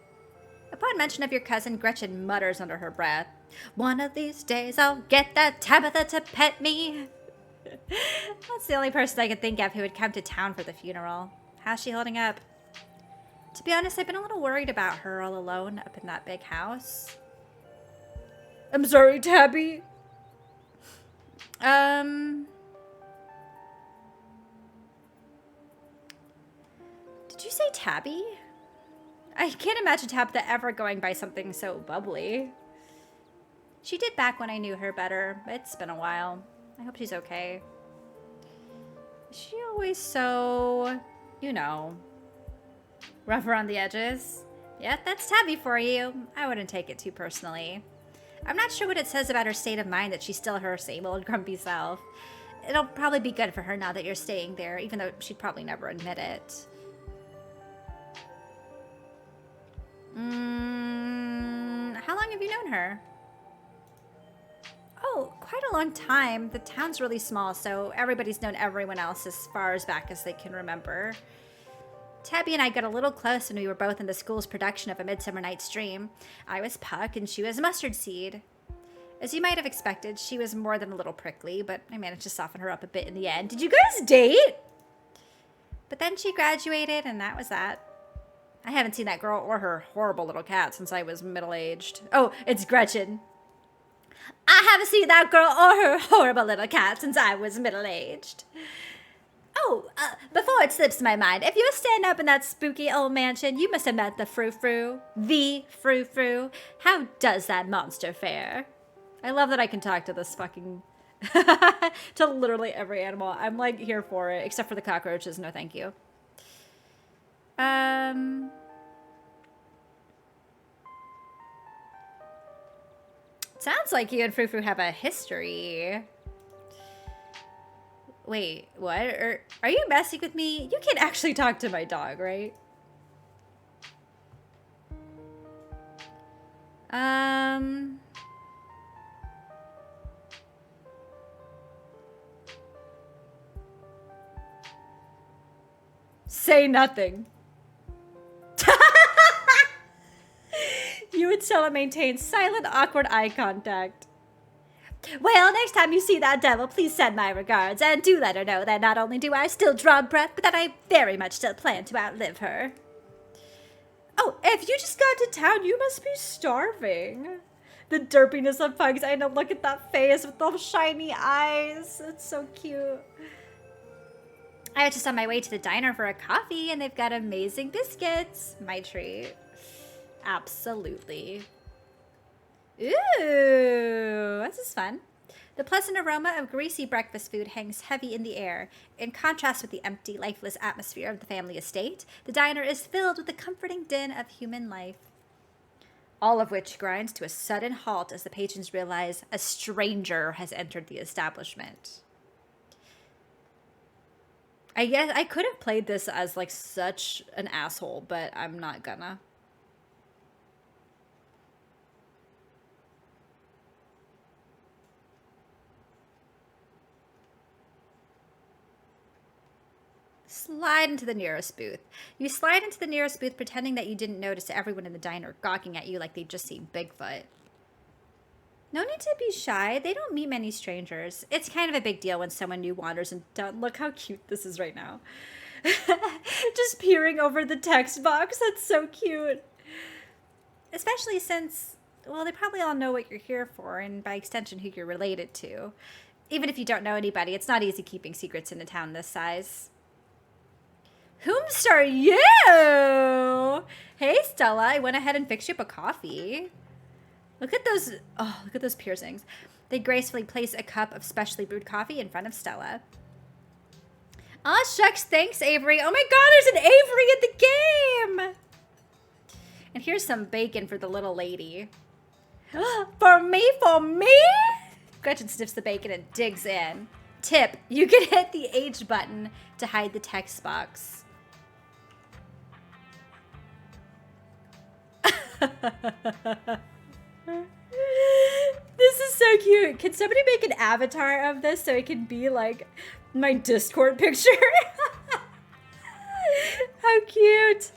Upon mention of your cousin, Gretchen mutters under her breath, "One of these days I'll get that Tabitha to pet me." That's the only person I could think of who would come to town for the funeral. How's she holding up? To be honest, I've been a little worried about her all alone up in that big house. I'm sorry, Tabby. Did you say Tabby? I can't imagine Tabitha ever going by something so bubbly. She did back when I knew her better, but it's been a while. I hope she's okay. Is she always so, you know, rough around the edges? Yeah, that's Tabby for you. I wouldn't take it too personally. I'm not sure what it says about her state of mind that she's still her same old grumpy self. It'll probably be good for her now that you're staying there, even though she'd probably never admit it. How long have you known her? Oh, quite a long time. The town's really small, so everybody's known everyone else as far as back as they can remember. Tabby and I got a little close when we were both in the school's production of A Midsummer Night's Dream. I was Puck and she was Mustard Seed. As you might have expected, she was more than a little prickly, but I managed to soften her up a bit in the end. Did you guys date? But then she graduated, and that was that. I haven't seen that girl or her horrible little cat since I was middle-aged. Oh, it's Gretchen. I haven't seen that girl or her horrible little cat since I was middle-aged. Oh, before it slips my mind, if you're staying up in that spooky old mansion, you must have met the frou-frou. The frou-frou. How does that monster fare? I love that I can talk to this fucking... to literally every animal. I'm, like, here for it, except for the cockroaches. No, thank you. Sounds like you and Frou-Frou have a history. Wait, what? Are you messing with me? You can't actually talk to my dog, right? Say nothing. You would still maintain silent, awkward eye contact. Well, next time you see that devil, please send my regards, and do let her know that not only do I still draw breath, but that I very much still plan to outlive her. Oh, if you just got to town, you must be starving. The derpiness of Pugs. I know, look at that face with those shiny eyes. It's so cute. I was just on my way to the diner for a coffee, and they've got amazing biscuits. My treat. Absolutely. Ooh, this is fun. The pleasant aroma of greasy breakfast food hangs heavy in the air. In contrast with the empty, lifeless atmosphere of the family estate, the diner is filled with the comforting din of human life. All of which grinds to a sudden halt as the patrons realize a stranger has entered the establishment. I guess I could have played this as like such an asshole, but I'm not gonna. Slide into the nearest booth. You slide into the nearest booth pretending that you didn't notice everyone in the diner gawking at you like they'd just seen Bigfoot. No need to be shy. They don't meet many strangers. It's kind of a big deal when someone new wanders and look how cute this is right now. Just peering over the text box. That's so cute. Especially since, well, they probably all know what you're here for and by extension who you're related to. Even if you don't know anybody, it's not easy keeping secrets in a town this size. Whomst are you? Hey, Stella, I went ahead and fixed you up a coffee. Look at those, oh, look at those piercings. They gracefully place a cup of specially brewed coffee in front of Stella. Aw, shucks, thanks, Avery. Oh my god, there's an Avery in the game! And here's some bacon for the little lady. For me, for me? Gretchen sniffs the bacon and digs in. Tip, you can hit the H button to hide the text box. This is so cute. Can somebody make an avatar of this so it can be like my Discord picture? How cute.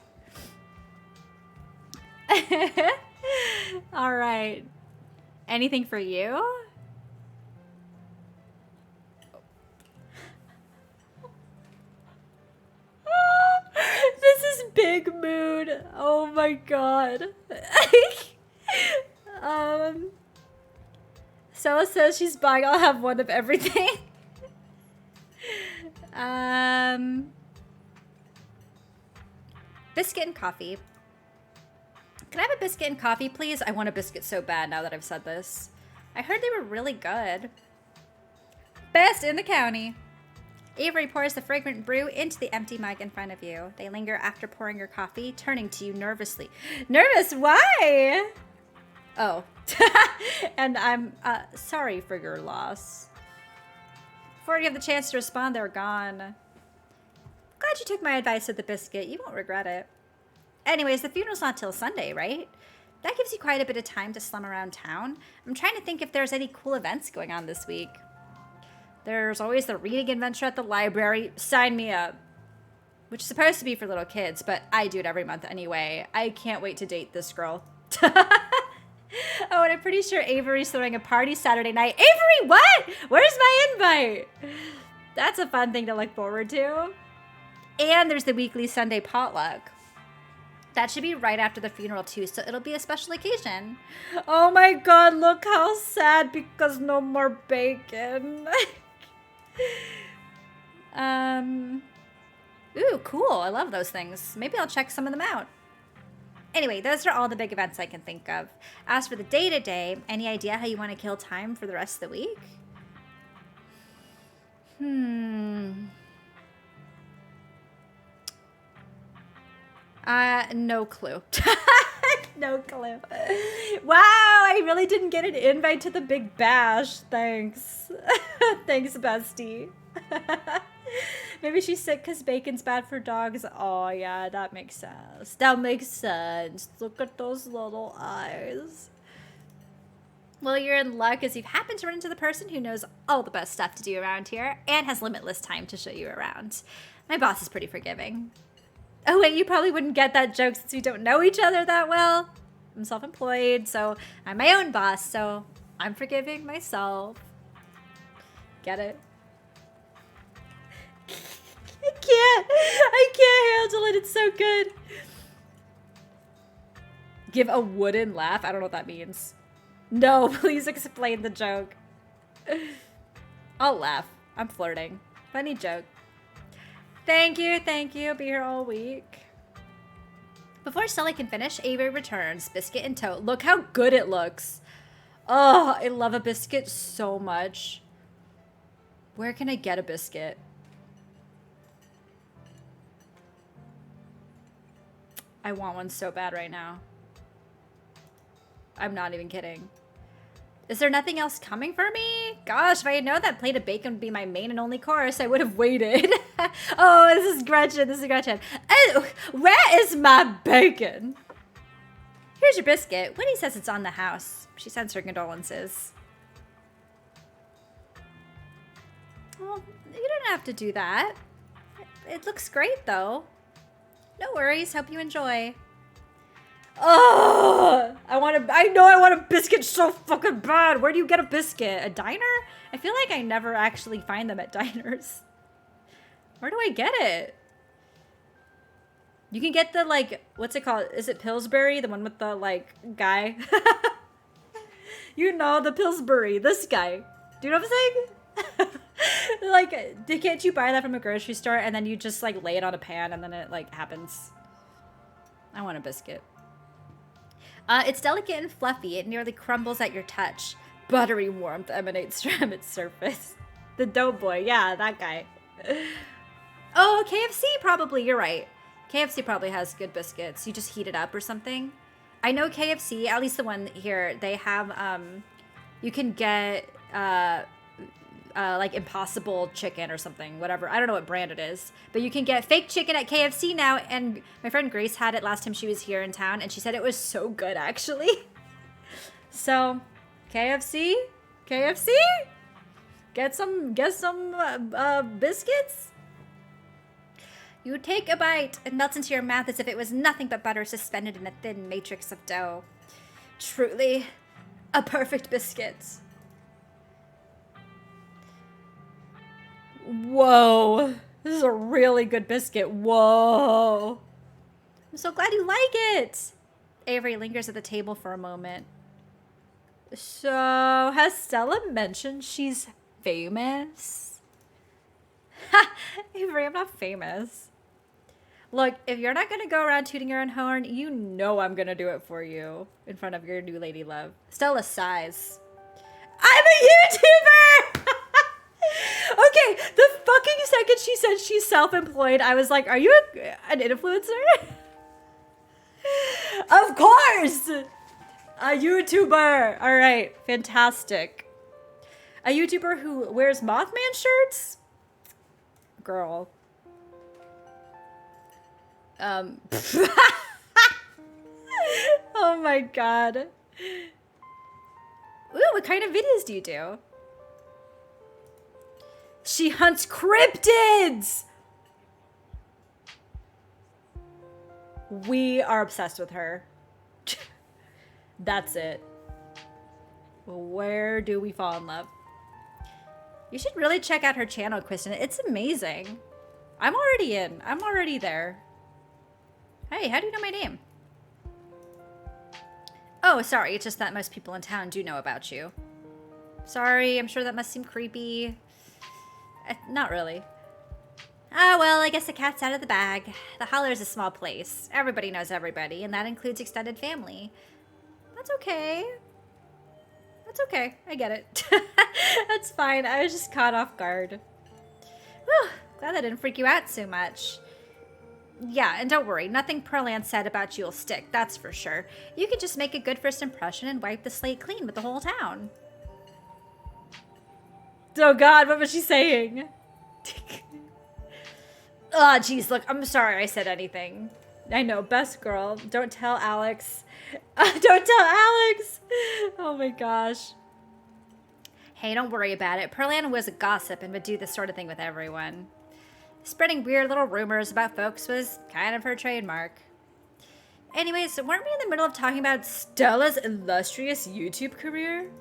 All right. Anything for you? This is big mood. Oh my god. Stella says she's buying. I'll have one of everything. Biscuit and coffee. Can I have a biscuit and coffee, please? I want a biscuit so bad now that I've said this. I heard they were really good. Best in the county. Avery pours the fragrant brew into the empty mug in front of you. They linger after pouring your coffee, turning to you nervously. Nervous? Why? Oh. And I'm sorry for your loss. Before you have the chance to respond, they're gone. Glad you took my advice with the biscuit. You won't regret it. Anyways, the funeral's not till Sunday, right? That gives you quite a bit of time to slum around town. I'm trying to think if there's any cool events going on this week. There's always the reading adventure at the library. Sign me up. Which is supposed to be for little kids, but I do it every month anyway. I can't wait to date this girl. Oh, and I'm pretty sure Avery's throwing a party Saturday night. Avery, what? Where's my invite? That's a fun thing to look forward to. And there's the weekly Sunday potluck. That should be right after the funeral too, so it'll be a special occasion. Oh my god, look how sad because no more bacon. Ooh, cool. I love those things. Maybe I'll check some of them out. Anyway, those are all the big events I can think of. As for the day-to-day, any idea how you want to kill time for the rest of the week? No clue. No clue. Wow, I really didn't get an invite to the big bash. Thanks. Thanks, bestie. Maybe she's sick because bacon's bad for dogs. Oh, yeah, that makes sense. That makes sense. Look at those little eyes. Well, you're in luck as you've happened to run into the person who knows all the best stuff to do around here and has limitless time to show you around. My boss is pretty forgiving. Oh, wait, you probably wouldn't get that joke since we don't know each other that well. I'm self-employed, so I'm my own boss, so I'm forgiving myself. Get it? I can't handle it. It's so good. Give a wooden laugh? I don't know what that means. No, please explain the joke. I'll laugh. I'm flirting. Funny joke. Thank you, thank you. Be here all week. Before Sully can finish, Avery returns, biscuit in tow. Look how good it looks. Oh, I love a biscuit so much. Where can I get a biscuit? I want one so bad right now. I'm not even kidding. Is there nothing else coming for me? Gosh, if I had known that plate of bacon would be my main and only course, I would have waited. Oh, this is Gretchen. This is Gretchen. Oh, where is my bacon? Here's your biscuit. Winnie says it's on the house. She sends her condolences. Well, you don't have to do that. It looks great, though. No worries. Hope you enjoy. Oh, I know I want a biscuit so fucking bad. Where do you get a biscuit? A diner? I feel like I never actually find them at diners. Where do I get it? You can get the, like, what's it called? Is it Pillsbury? The one with the, like, guy? You know, the Pillsbury. This guy. Do you know what I'm saying? Like, can't you buy that from a grocery store and then you just, like, lay it on a pan and then it, like, happens? I want a biscuit. It's delicate and fluffy. It nearly crumbles at your touch. Buttery warmth emanates from its surface. The doughboy. Yeah, that guy. Oh, KFC probably. You're right. KFC probably has good biscuits. You just heat it up or something. I know KFC, at least the one here, they have, you can get, like Impossible chicken or something, whatever. I don't know what brand it is, but you can get fake chicken at KFC now. And my friend Grace had it last time she was here in town, and she said it was so good, actually. So, KFC, get some biscuits. You take a bite, it melts into your mouth as if it was nothing but butter suspended in a thin matrix of dough. Truly, a perfect biscuit. Whoa. This is a really good biscuit. Whoa. I'm so glad you like it. Avery lingers at the table for a moment. So, has Stella mentioned she's famous? Ha! Avery, I'm not famous. Look, if you're not going to go around tooting your own horn, you know I'm going to do it for you in front of your new lady love. Stella sighs. I'm a YouTuber! Okay, the fucking second she said she's self-employed, I was like, are you an influencer? Of course! A YouTuber! Alright, fantastic. A YouTuber who wears Mothman shirts? Girl. Oh my god. Ooh, what kind of videos do you do? She hunts cryptids! We are obsessed with her. That's it. Where do we fall in love? You should really check out her channel, Kristen. It's amazing. I'm already in. I'm already there. Hey, how do you know my name? Oh, sorry. It's just that most people in town do know about you. Sorry, I'm sure that must seem creepy. Not really. Ah, well, I guess the cat's out of the bag. The Holler is a small place. Everybody knows everybody, and that includes extended family. That's okay. That's okay. I get it. That's fine. I was just caught off guard. Whew, glad that didn't freak you out so much. Yeah, and don't worry. Nothing Pearland said about you will stick, that's for sure. You can just make a good first impression and wipe the slate clean with the whole town. Oh god, what was she saying? Oh, geez, look, I'm sorry I said anything. I know, best girl. Don't tell Alex. Don't tell Alex! Oh my gosh. Hey, don't worry about it. Pearland was a gossip and would do this sort of thing with everyone. Spreading weird little rumors about folks was kind of her trademark. Anyways, weren't we in the middle of talking about Stella's illustrious YouTube career?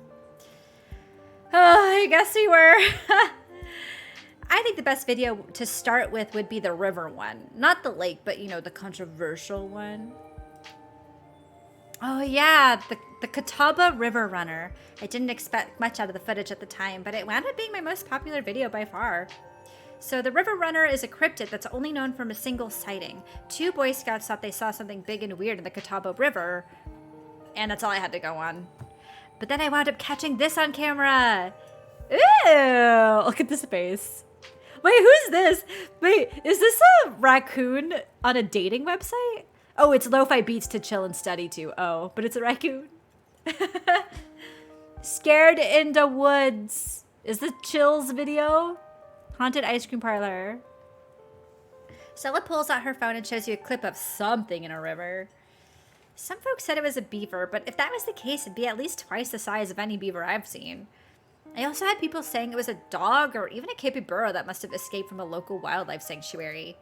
Oh, I guess we were. I think the best video to start with would be the river one. Not the lake, but, you know, the controversial one. Oh, yeah, the Catawba River Runner. I didn't expect much out of the footage at the time, but it wound up being my most popular video by far. So the River Runner is a cryptid that's only known from a single sighting. 2 Boy Scouts thought they saw something big and weird in the Catawba River, and that's all I had to go on. But then I wound up catching this on camera. Ew! Look at this face. Wait, who's this? Wait, is this a raccoon on a dating website? Oh, it's lo-fi beats to chill and study to. Oh, but it's a raccoon. Scared in the woods. Is this Chills video? Haunted ice cream parlor. Stella pulls out her phone and shows you a clip of something in a river. Some folks said it was a beaver, but if that was the case, it'd be at least twice the size of any beaver I've seen. I also had people saying it was a dog or even a capybara that must have escaped from a local wildlife sanctuary.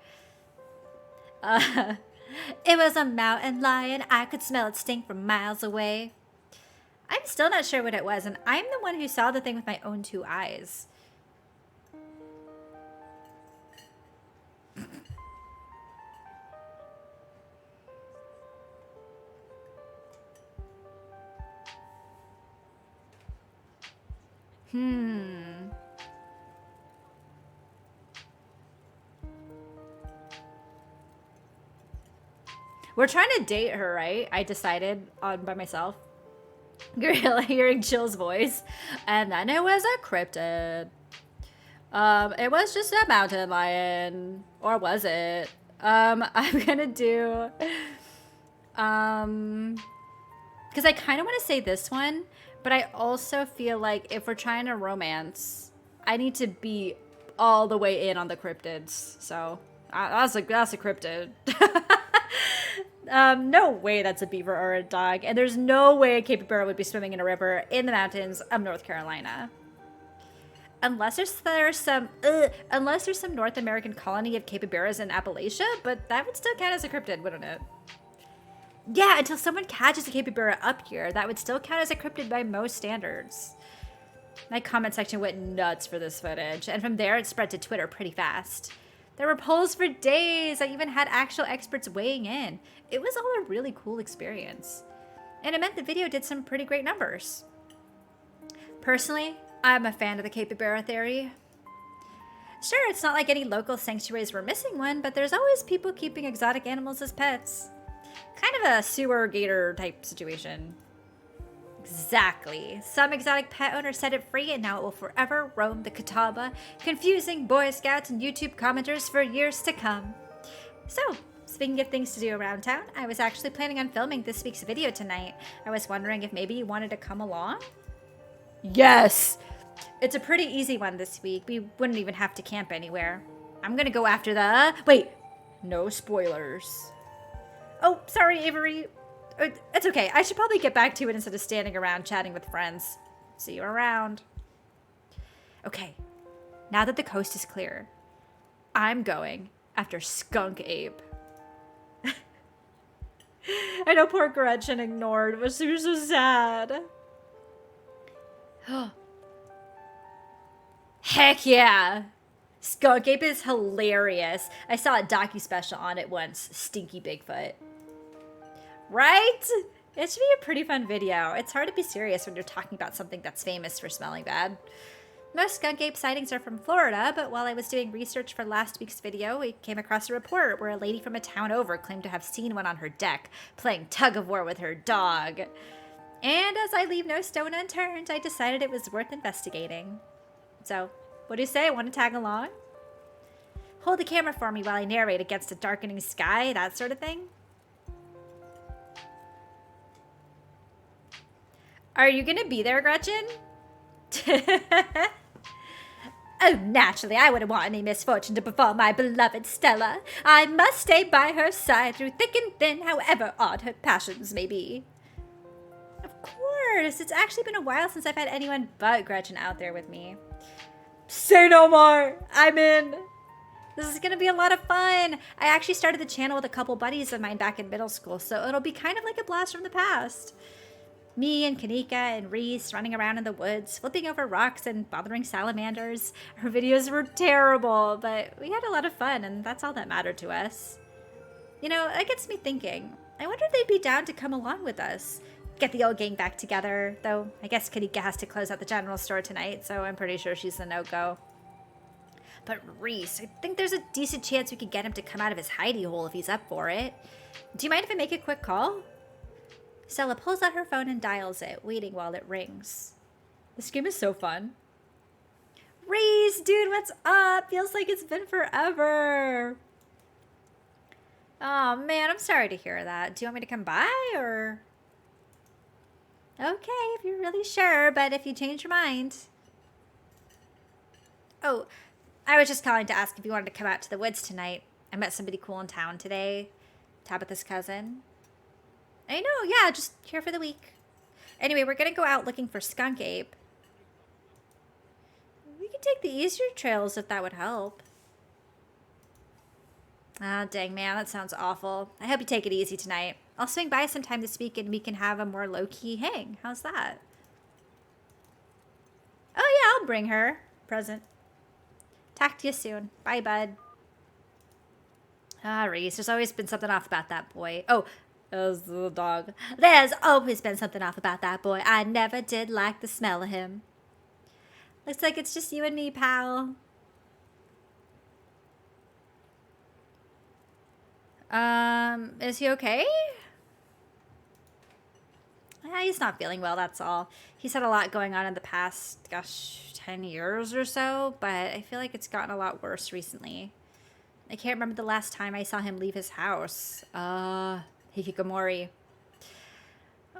It was a mountain lion. I could smell its stink from miles away. I'm still not sure what it was, and I'm the one who saw the thing with my own 2 eyes. We're trying to date her, right? I decided on by myself. Hearing Chill's voice. And then it was a cryptid. It was just a mountain lion. Or was it? I'm gonna do... because I kind of want to say this one, but I also feel like if we're trying to romance, I need to be all the way in on the cryptids. So that's a cryptid. No way that's a beaver or a dog, and there's no way a capybara would be swimming in a river in the mountains of North Carolina. Unless there's some North American colony of capybaras in Appalachia, but that would still count as a cryptid, wouldn't it? Yeah, until someone catches a capybara up here, that would still count as a cryptid by most standards. My comment section went nuts for this footage, and from there it spread to Twitter pretty fast. There were polls for days. I even had actual experts weighing in. It was all a really cool experience. And it meant the video did some pretty great numbers. Personally, I'm a fan of the capybara theory. Sure, it's not like any local sanctuaries were missing one, but there's always people keeping exotic animals as pets. Kind of a sewer gator type situation. Exactly. Some exotic pet owner set it free and now it will forever roam the Catawba, confusing Boy Scouts and YouTube commenters for years to come. So, speaking of things to do around town, I was actually planning on filming this week's video tonight. I was wondering if maybe you wanted to come along? Yes! It's a pretty easy one this week. We wouldn't even have to camp anywhere. I'm gonna go after the... Wait! No spoilers. Oh, sorry, Avery. It's okay. I should probably get back to it instead of standing around chatting with friends. See you around. Okay, now that the coast is clear, I'm going after Skunk Ape. I know poor Gretchen ignored, but she was so sad. Heck yeah! Skunk Ape is hilarious. I saw a docu-special on it once. Stinky Bigfoot. Right? It should be a pretty fun video. It's hard to be serious when you're talking about something that's famous for smelling bad. Most skunk ape sightings are from Florida, but while I was doing research for last week's video, we came across a report where a lady from a town over claimed to have seen one on her deck, playing tug-of-war with her dog. And as I leave no stone unturned, I decided it was worth investigating. So, what do you say? Want to tag along? Hold the camera for me while I narrate against a darkening sky, that sort of thing? Are you gonna be there, Gretchen? Oh, naturally, I wouldn't want any misfortune to befall my beloved Stella. I must stay by her side through thick and thin, however odd her passions may be. Of course, it's actually been a while since I've had anyone but Gretchen out there with me. Say no more! I'm in! This is gonna be a lot of fun! I actually started the channel with a couple buddies of mine back in middle school, so it'll be kind of like a blast from the past. Me and Kanika and Reese running around in the woods, flipping over rocks and bothering salamanders. Our videos were terrible, but we had a lot of fun, and that's all that mattered to us. You know, that gets me thinking. I wonder if they'd be down to come along with us. Get the old gang back together, though I guess Kanika has to close out the general store tonight, so I'm pretty sure she's a no-go. But Reese, I think there's a decent chance we could get him to come out of his hidey hole if he's up for it. Do you mind if I make a quick call? Stella pulls out her phone and dials it, waiting while it rings. This game is so fun. Reese, dude, what's up? Feels like it's been forever. Oh, man, I'm sorry to hear that. Do you want me to come by, or...? Okay, if you're really sure, but if you change your mind. Oh, I was just calling to ask if you wanted to come out to the woods tonight. I met somebody cool in town today. Tabitha's cousin. I know, yeah, just here for the week. Anyway, we're gonna go out looking for Skunk Ape. We could take the easier trails if that would help. Ah, dang, man, that sounds awful. I hope you take it easy tonight. I'll swing by sometime this week and we can have a more low-key hang. How's that? Oh, yeah, I'll bring her. Present. Talk to you soon. Bye, bud. Ah, Reese, there's always been something off about that boy. Oh, there's the dog. There's always been something off about that boy. I never did like the smell of him. Looks like it's just you and me, pal. Is he okay? He's not feeling well, that's all. He's had a lot going on in the past, gosh, 10 years or so, but I feel like it's gotten a lot worse recently. I can't remember the last time I saw him leave his house. Hikikomori.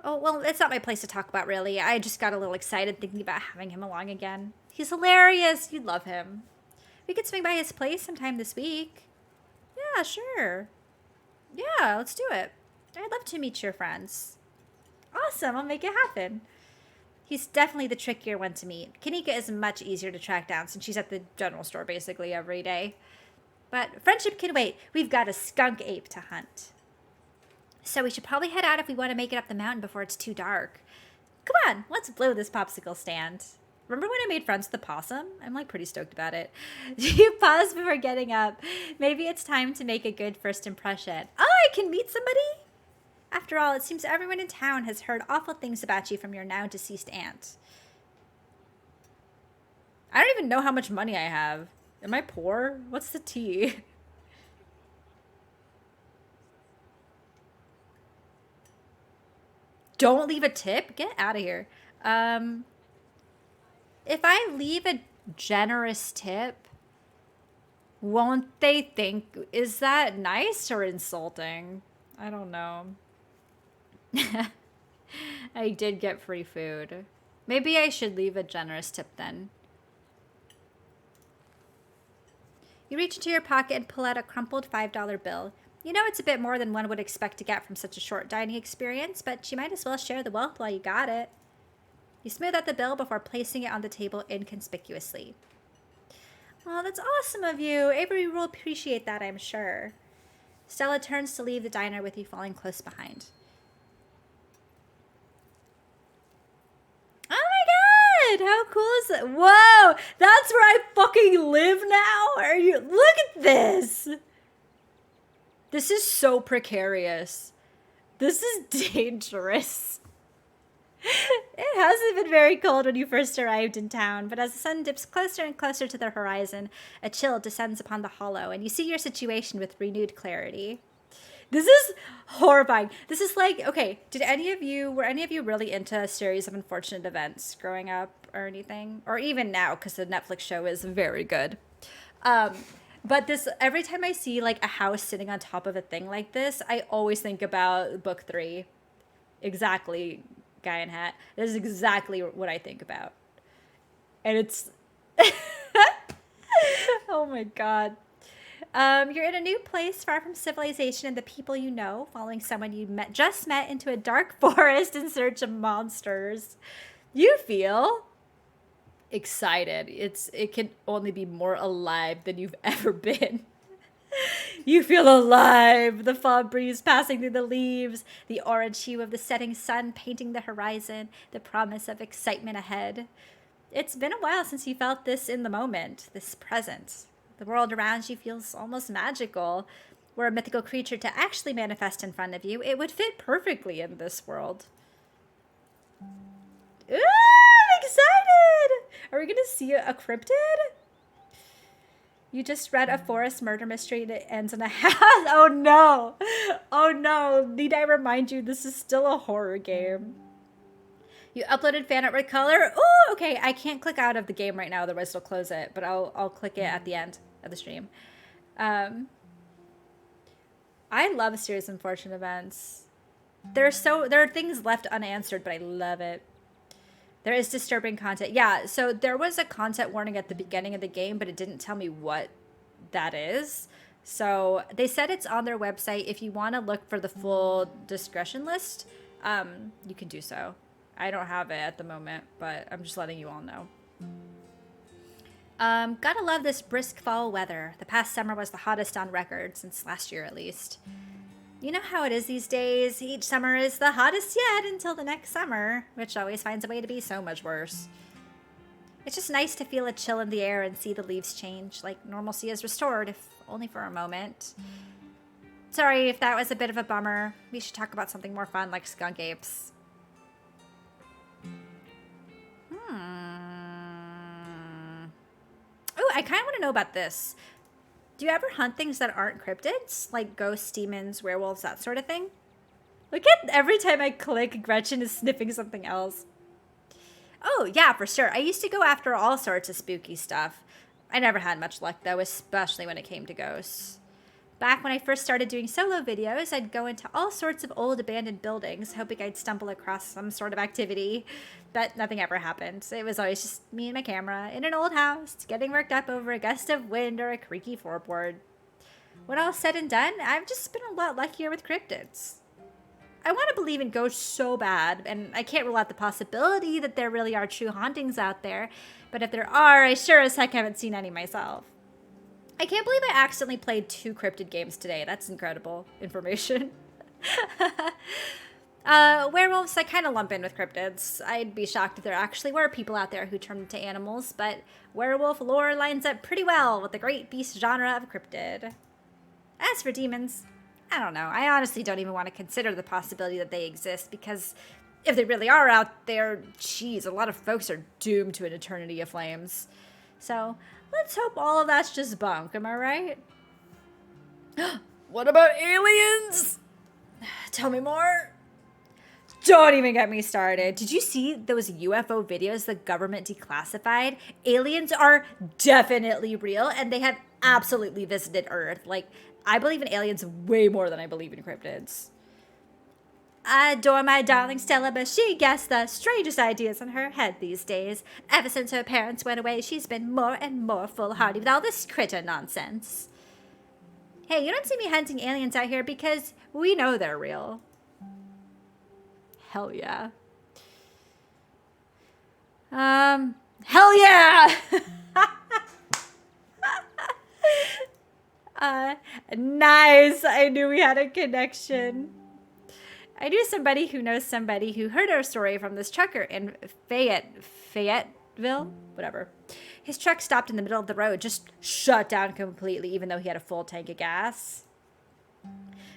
Oh, well, it's not my place to talk about, really. I just got a little excited thinking about having him along again. He's hilarious. You'd love him. We could swing by his place sometime this week. Yeah, sure. Yeah, let's do it. I'd love to meet your friends. Awesome, I'll make it happen. He's definitely the trickier one to meet. Kanika is much easier to track down since she's at the general store basically every day. But friendship can wait. We've got a skunk ape to hunt. So we should probably head out if we want to make it up the mountain before it's too dark. Come on, let's blow this popsicle stand. Remember when I made friends with the possum? I'm like pretty stoked about it. You pause before getting up. Maybe it's time to make a good first impression. Oh, I can meet somebody? After all, it seems everyone in town has heard awful things about you from your now deceased aunt. I don't even know how much money I have. Am I poor? What's the tea? Don't leave a tip? Get out of here. If I leave a generous tip, won't they think, is that nice or insulting? I don't know. I did get free food. Maybe I should leave a generous tip then. You reach into your pocket and pull out a crumpled $5 bill. You know it's a bit more than one would expect to get from such a short dining experience, but you might as well share the wealth while you got it. You smooth out the bill before placing it on the table inconspicuously. Oh, that's awesome of you. Avery will appreciate that, I'm sure. Stella turns to leave the diner with you falling close behind. Oh my god! How cool is that? Whoa! That's where I fucking live now? Are you? Look at this! This is so precarious. This is dangerous. It hasn't been very cold when you first arrived in town, but as the sun dips closer and closer to the horizon, a chill descends upon the hollow, and you see your situation with renewed clarity. This is horrifying. This is like, okay, were any of you really into a series of unfortunate events growing up or anything? Or even now, because the Netflix show is very good. But this, every time I see like a house sitting on top of a thing like this, I always think about book 3. Exactly. Guy in hat. This is exactly what I think about. And it's oh my god. You're in a new place far from civilization and the people you know, following someone you just met into a dark forest in search of monsters. You feel excited. It can only be more alive than you've ever been. You feel alive, the fall breeze passing through the leaves, the orange hue of the setting sun painting the horizon, the promise of excitement ahead. It's been a while since you felt this in the moment, this present. The world around you feels almost magical. Were a mythical creature to actually manifest in front of you, it would fit perfectly in this world. Ooh, I'm excited! Are we going to see a cryptid? You just read a forest murder mystery that ends in a house. Oh no. Oh no. Need I remind you, this is still a horror game. You uploaded fan art with color. Oh, okay. I can't click out of the game right now, otherwise it'll close it. But I'll click it at the end of the stream. I love a series of unfortunate events. There are things left unanswered, but I love it. There is disturbing content. Yeah, so there was a content warning at the beginning of the game, but it didn't tell me what that is. So they said it's on their website. If you want to look for the full discretion list, you can do so. I don't have it at the moment, but I'm just letting you all know. Gotta love this brisk fall weather. The past summer was the hottest on record, since last year at least. You know how it is these days. Each summer is the hottest yet until the next summer, which always finds a way to be so much worse. It's just nice to feel a chill in the air and see the leaves change, like normalcy is restored, if only for a moment. Sorry if that was a bit of a bummer. We should talk about something more fun like skunk apes. Oh, I kind of want to know about this. Do you ever hunt things that aren't cryptids? Like ghosts, demons, werewolves, that sort of thing? Look at every time I click, Gretchen is sniffing something else. Oh, yeah, for sure. I used to go after all sorts of spooky stuff. I never had much luck, though, especially when it came to ghosts. Back when I first started doing solo videos, I'd go into all sorts of old abandoned buildings, hoping I'd stumble across some sort of activity. But nothing ever happened. It was always just me and my camera in an old house, getting worked up over a gust of wind or a creaky floorboard. When all said and done, I've just been a lot luckier with cryptids. I want to believe in ghosts so bad, and I can't rule out the possibility that there really are true hauntings out there. But if there are, I sure as heck haven't seen any myself. I can't believe I accidentally played 2 cryptid games today. That's incredible information. Werewolves, I kind of lump in with cryptids. I'd be shocked if there actually were people out there who turned into animals, but werewolf lore lines up pretty well with the great beast genre of cryptid. As for demons, I don't know. I honestly don't even want to consider the possibility that they exist, because if they really are out there, geez, a lot of folks are doomed to an eternity of flames. So let's hope all of that's just bunk, am I right? What about aliens? Tell me more. Don't even get me started. Did you see those UFO videos the government declassified? Aliens are definitely real, and they have absolutely visited Earth. Like, I believe in aliens way more than I believe in cryptids. I adore my darling Stella, but she gets the strangest ideas in her head these days. Ever since her parents went away, she's been more and more foolhardy with all this critter nonsense. Hey, you don't see me hunting aliens out here because we know they're real. Hell yeah. Hell yeah! Nice. I knew we had a connection. I knew somebody who knows somebody who heard our story from this trucker in Fayetteville, whatever. His truck stopped in the middle of the road, just shut down completely, even though he had a full tank of gas.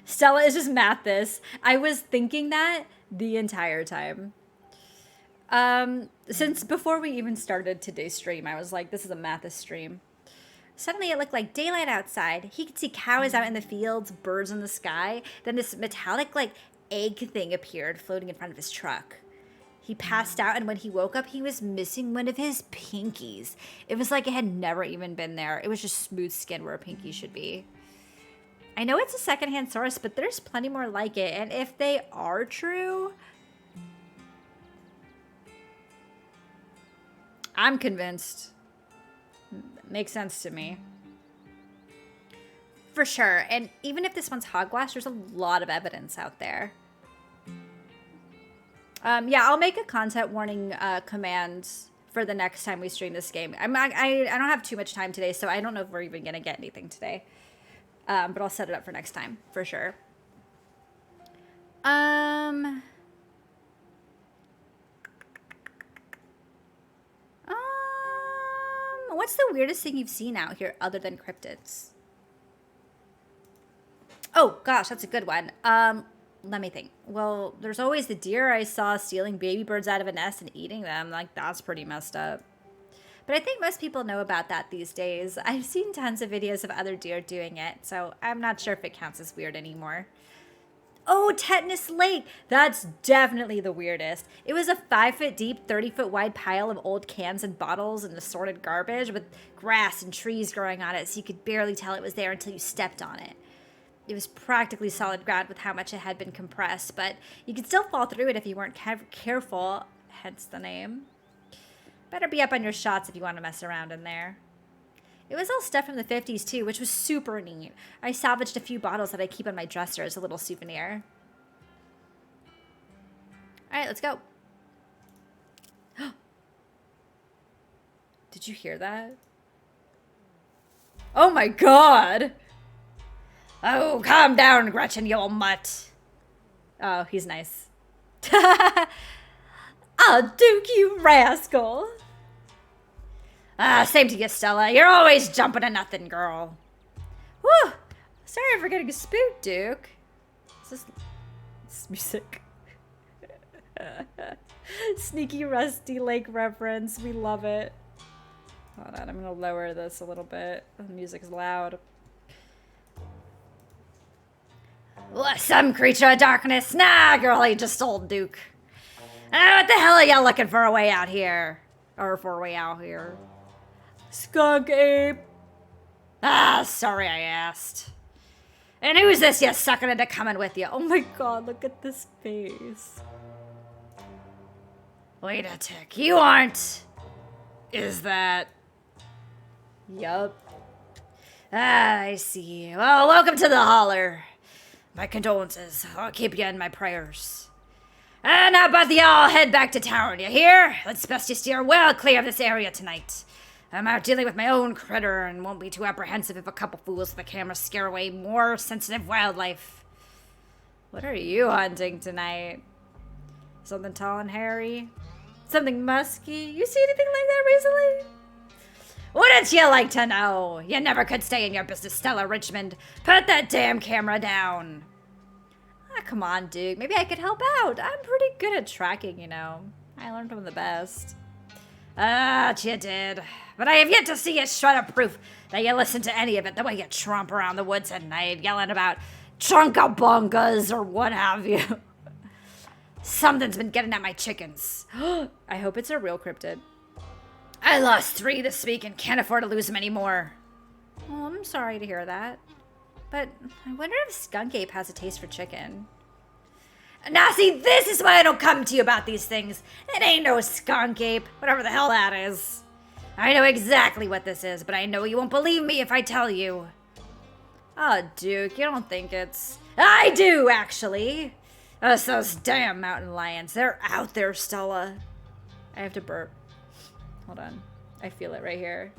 Stella is just Mathis. I was thinking that the entire time. Since before we even started today's stream, I was like, this is a Mathis stream. Suddenly it looked like daylight outside. He could see cows out in the fields, birds in the sky. Then this metallic, like, egg thing appeared floating in front of his truck. He passed out, and when he woke up, he was missing one of his pinkies. It was like it had never even been there. It was just smooth skin where a pinky should be. I know it's a secondhand source, but there's plenty more like it. And if they are true, I'm convinced. Makes sense to me. For sure. And even if this one's hogwash, there's a lot of evidence out there. Yeah, I'll make a content warning command for the next time we stream this game. I don't have too much time today, so I don't know if we're even going to get anything today. But I'll set it up for next time, for sure. What's the weirdest thing you've seen out here other than cryptids? Oh, gosh, that's a good one. Let me think. Well, there's always the deer I saw stealing baby birds out of a nest and eating them. Like, that's pretty messed up. But I think most people know about that these days. I've seen tons of videos of other deer doing it, so I'm not sure if it counts as weird anymore. Oh, Tetanus Lake! That's definitely the weirdest. It was a 5-foot deep, 30-foot wide pile of old cans and bottles and assorted garbage with grass and trees growing on it, so you could barely tell it was there until you stepped on it. It was practically solid ground with how much it had been compressed, but you could still fall through it if you weren't careful, hence the name. Better be up on your shots if you want to mess around in there. It was all stuff from the 50s too, which was super neat. I salvaged a few bottles that I keep on my dresser as a little souvenir. All right, let's go. Did you hear that? Oh my god! Oh, calm down, Gretchen, you old mutt. Oh, he's nice. I'll duke you rascal. Same to you, Stella. You're always jumping to nothing, girl. Whew. Sorry for getting spooked, Duke. This music. Sneaky Rusty Lake reference. We love it. Hold on, I'm gonna lower this a little bit. The music's loud. Some creature of darkness. Nah, girl, you just old Duke. What the hell are you looking for a way out here? Or for a way out here? Skunk ape. Sorry I asked. And who's this you sucking into coming with you? Oh my god, look at this face. Wait a tick. You aren't. Is that? Yup. I see. Well, welcome to the holler. My condolences. I'll keep you in my prayers. And how about y'all head back to town, you hear? It's best you steer well clear of this area tonight. I'm out dealing with my own critter and won't be too apprehensive if a couple fools with a camera scare away more sensitive wildlife. What are you hunting tonight? Something tall and hairy? Something musky? You see anything like that recently? Wouldn't you like to know? You never could stay in your business, Stella Richmond. Put that damn camera down. Ah, come on, Duke. Maybe I could help out. I'm pretty good at tracking, you know. I learned from the best. You did. But I have yet to see a shred of proof that you listen to any of it the way you tromp around the woods at night yelling about chunkabongas or what have you. Something's been getting at my chickens. I hope it's a real cryptid. I lost 3 this week and can't afford to lose them anymore. Oh, I'm sorry to hear that. But I wonder if Skunk Ape has a taste for chicken. Now see, this is why I don't come to you about these things. It ain't no Skunk Ape, whatever the hell that is. I know exactly what this is, but I know you won't believe me if I tell you. Oh, Duke, you don't think it's... I do, actually. Those damn mountain lions. They're out there, Stella. I have to burp. Hold on. I feel it right here.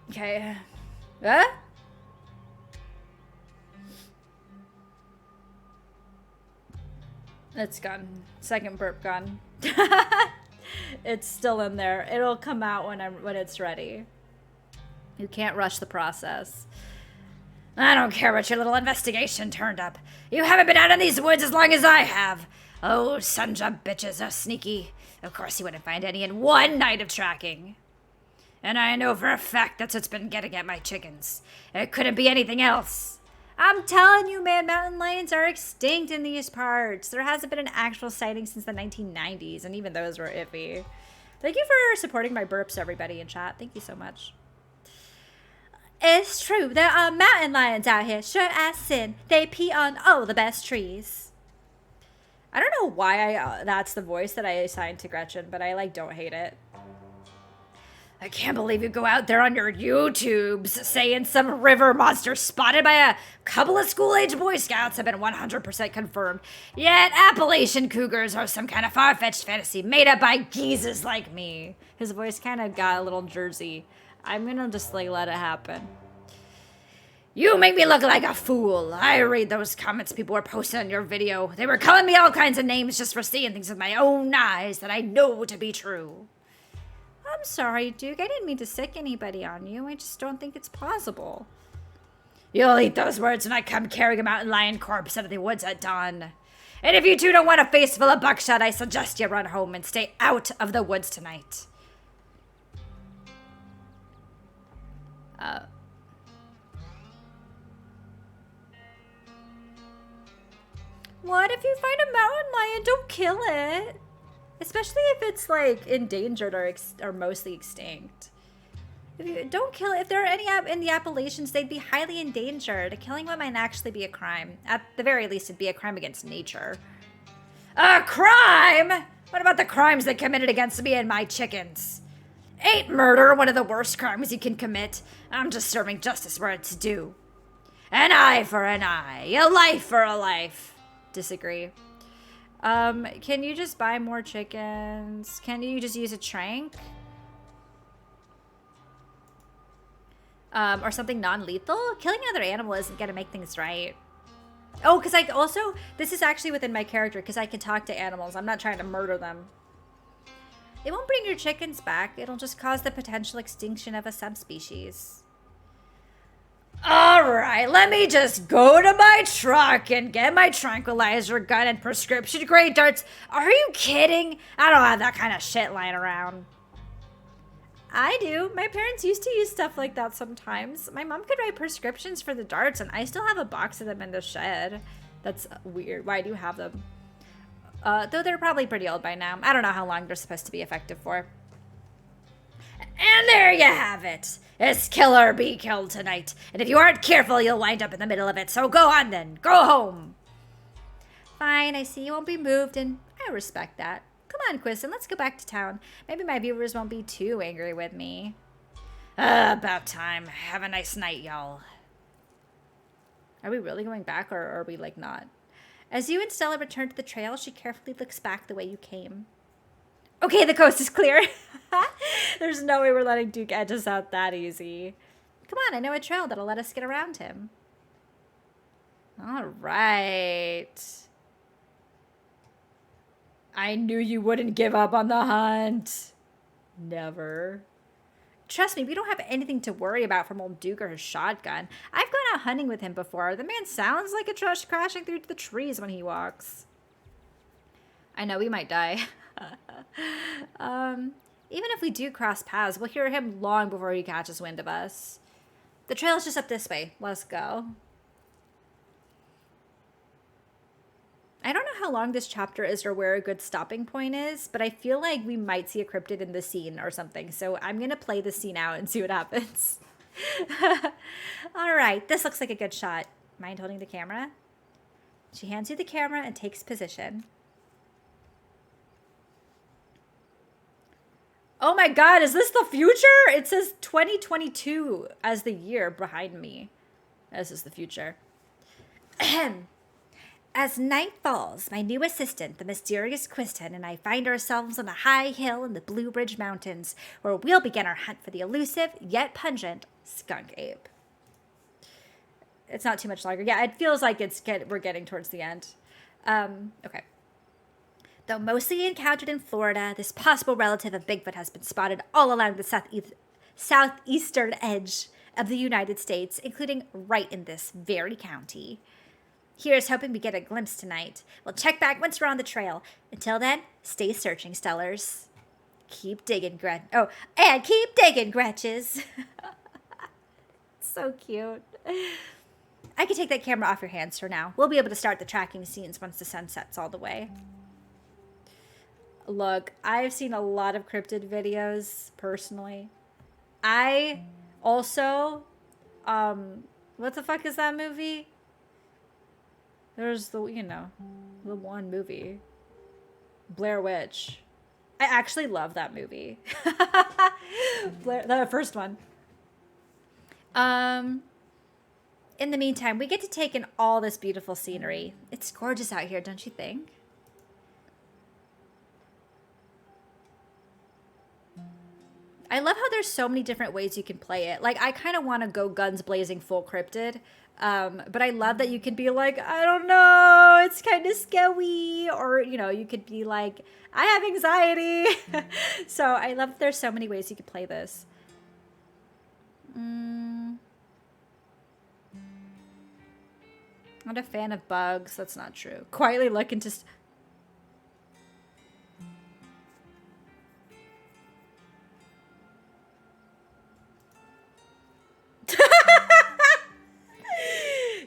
Okay. It's gone. Second burp gone. It's still in there. It'll come out when it's ready. You can't rush the process. I don't care what your little investigation turned up. You haven't been out in these woods as long as I have. Oh, sons of bitches are sneaky. Of course you wouldn't find any in one night of tracking. And I know for a fact that's what's been getting at my chickens. It couldn't be anything else. I'm telling you, man, mountain lions are extinct in these parts. There hasn't been an actual sighting since the 1990s, and even those were iffy. Thank you for supporting my burps, everybody in chat. Thank you so much. It's true. There are mountain lions out here, sure as sin. They pee on all the best trees. I don't know why that's the voice that I assigned to Gretchen, but I, don't hate it. I can't believe you go out there on your YouTubes saying some river monster spotted by a couple of school-age Boy Scouts have been 100% confirmed. Yet Appalachian cougars are some kind of far-fetched fantasy made up by geezers like me. His voice kind of got a little Jersey. I'm gonna just, let it happen. You make me look like a fool. I read those comments people were posting on your video. They were calling me all kinds of names just for seeing things with my own eyes that I know to be true. I'm sorry, Duke. I didn't mean to sick anybody on you. I just don't think it's plausible. You'll eat those words when I come carrying a mountain lion corpse out of the woods at dawn. And if you two don't want a face full of buckshot, I suggest you run home and stay out of the woods tonight. What if you find a mountain lion? Don't kill it. Especially if it's, endangered or mostly extinct. If you don't kill it, if there are any in the Appalachians, they'd be highly endangered. Killing one might actually be a crime. At the very least, it'd be a crime against nature. A crime? What about the crimes they committed against me and my chickens? Ain't murder one of the worst crimes you can commit? I'm just serving justice where it's due. An eye for an eye, a life for a life. Disagree. Can you just buy more chickens? Can you just use a trank? Or something non-lethal? Killing another animal isn't gonna make things right. Oh, because this is actually within my character, because I can talk to animals. I'm not trying to murder them. It won't bring your chickens back. It'll just cause the potential extinction of a subspecies. Alright, let me just go to my truck and get my tranquilizer gun and prescription grade darts. Are you kidding? I don't have that kind of shit lying around. I do. My parents used to use stuff like that sometimes. My mom could write prescriptions for the darts, and I still have a box of them in the shed. That's weird. Why do you have them? Though they're probably pretty old by now. I don't know how long they're supposed to be effective for. And there you have it. It's kill or be killed tonight. And if you aren't careful, you'll wind up in the middle of it. So go on then. Go home. Fine, I see you won't be moved, and I respect that. Come on, Quiston, let's go back to town. Maybe my viewers won't be too angry with me. About time. Have a nice night, y'all. Are we really going back, or are we, like, not? As you and Stella return to the trail, she carefully looks back the way you came. Okay, the coast is clear. There's no way we're letting Duke edge us out that easy. Come on, I know a trail that'll let us get around him. All right. I knew you wouldn't give up on the hunt. Never. Trust me, we don't have anything to worry about from old Duke or his shotgun. I've gone out hunting with him before. The man sounds like a truck crashing through the trees when he walks. I know we might die. Even if we do cross paths, we'll hear him long before he catches wind of us. The trail's just up this way. Let's go. I don't know how long this chapter is or where a good stopping point is, but I feel like we might see a cryptid in the scene or something. So I'm going to play the scene out and see what happens. All right, this looks like a good shot. Mind holding the camera? She hands you the camera and takes position. Oh my God, is this the future? It says 2022 as the year behind me. This is the future. As night falls, my new assistant, the mysterious Quiston, and I find ourselves on a high hill in the Blue Ridge Mountains, where we'll begin our hunt for the elusive, yet pungent, skunk ape. It's not too much longer. Yeah, it feels like we're getting towards the end. Okay. Though mostly encountered in Florida, this possible relative of Bigfoot has been spotted all along the southeastern edge of the United States, including right in this very county. Here's hoping we get a glimpse tonight. We'll check back once we're on the trail. Until then, stay searching, Stellars. Keep digging, and keep digging, Gretches. So cute. I can take that camera off your hands for now. We'll be able to start the tracking scenes once the sun sets all the way. Look, I've seen a lot of cryptid videos, personally. I also, what the fuck is that movie? There's the one movie. Blair Witch. I actually love that movie. The first one. In the meantime, we get to take in all this beautiful scenery. It's gorgeous out here, don't you think? I love how there's so many different ways you can play it. Like, I kind of want to go guns blazing full cryptid. But I love that you can be like, I don't know, it's kind of scary. Or, you could be like, I have anxiety. So I love that there's so many ways you could play this. Not a fan of bugs. That's not true. Quietly looking to...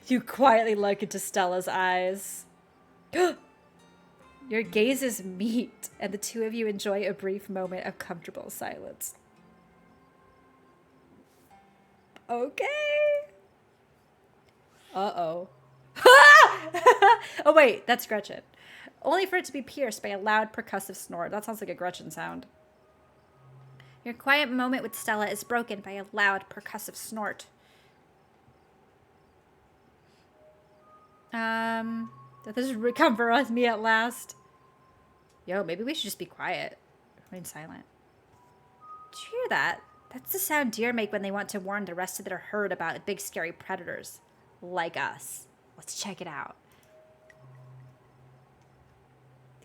You quietly look into Stella's eyes. Your gazes meet, and the two of you enjoy a brief moment of comfortable silence. Okay. Uh-oh. Oh, wait, that's Gretchen. Only for it to be pierced by a loud percussive snort. That sounds like a Gretchen sound. Your quiet moment with Stella is broken by a loud percussive snort. That this recover with me at last. Yo, maybe we should just be quiet. Remain silent. Did you hear that? That's the sound deer make when they want to warn the rest of their herd about big scary predators. Like us. Let's check it out.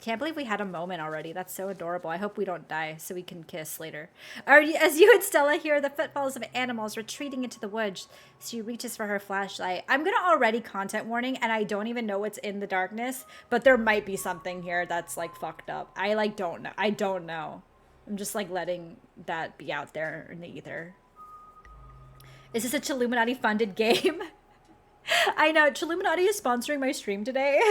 Can't believe we had a moment already. That's so adorable. I hope we don't die so we can kiss later. As you and Stella hear the footfalls of animals retreating into the woods, she reaches for her flashlight. I'm going to already content warning, and I don't even know what's in the darkness, but there might be something here that's, like, fucked up. I, like, don't know. I don't know. I'm just, like, letting that be out there in the ether. Is this a Chilluminati funded game? I know. Chilluminati is sponsoring my stream today.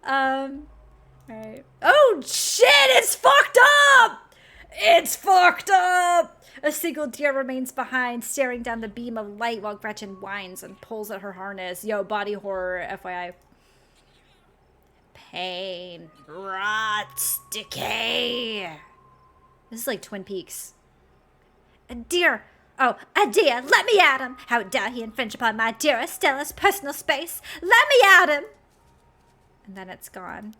Alright. Oh shit, it's fucked up! It's fucked up! A single deer remains behind, staring down the beam of light while Gretchen whines and pulls at her harness. Yo, body horror, FYI. Pain, rots, decay. This is like Twin Peaks. A deer! Oh, a deer! Let me at him! How dare he infringe upon my dear Estella's personal space! Let me at him! And then it's gone.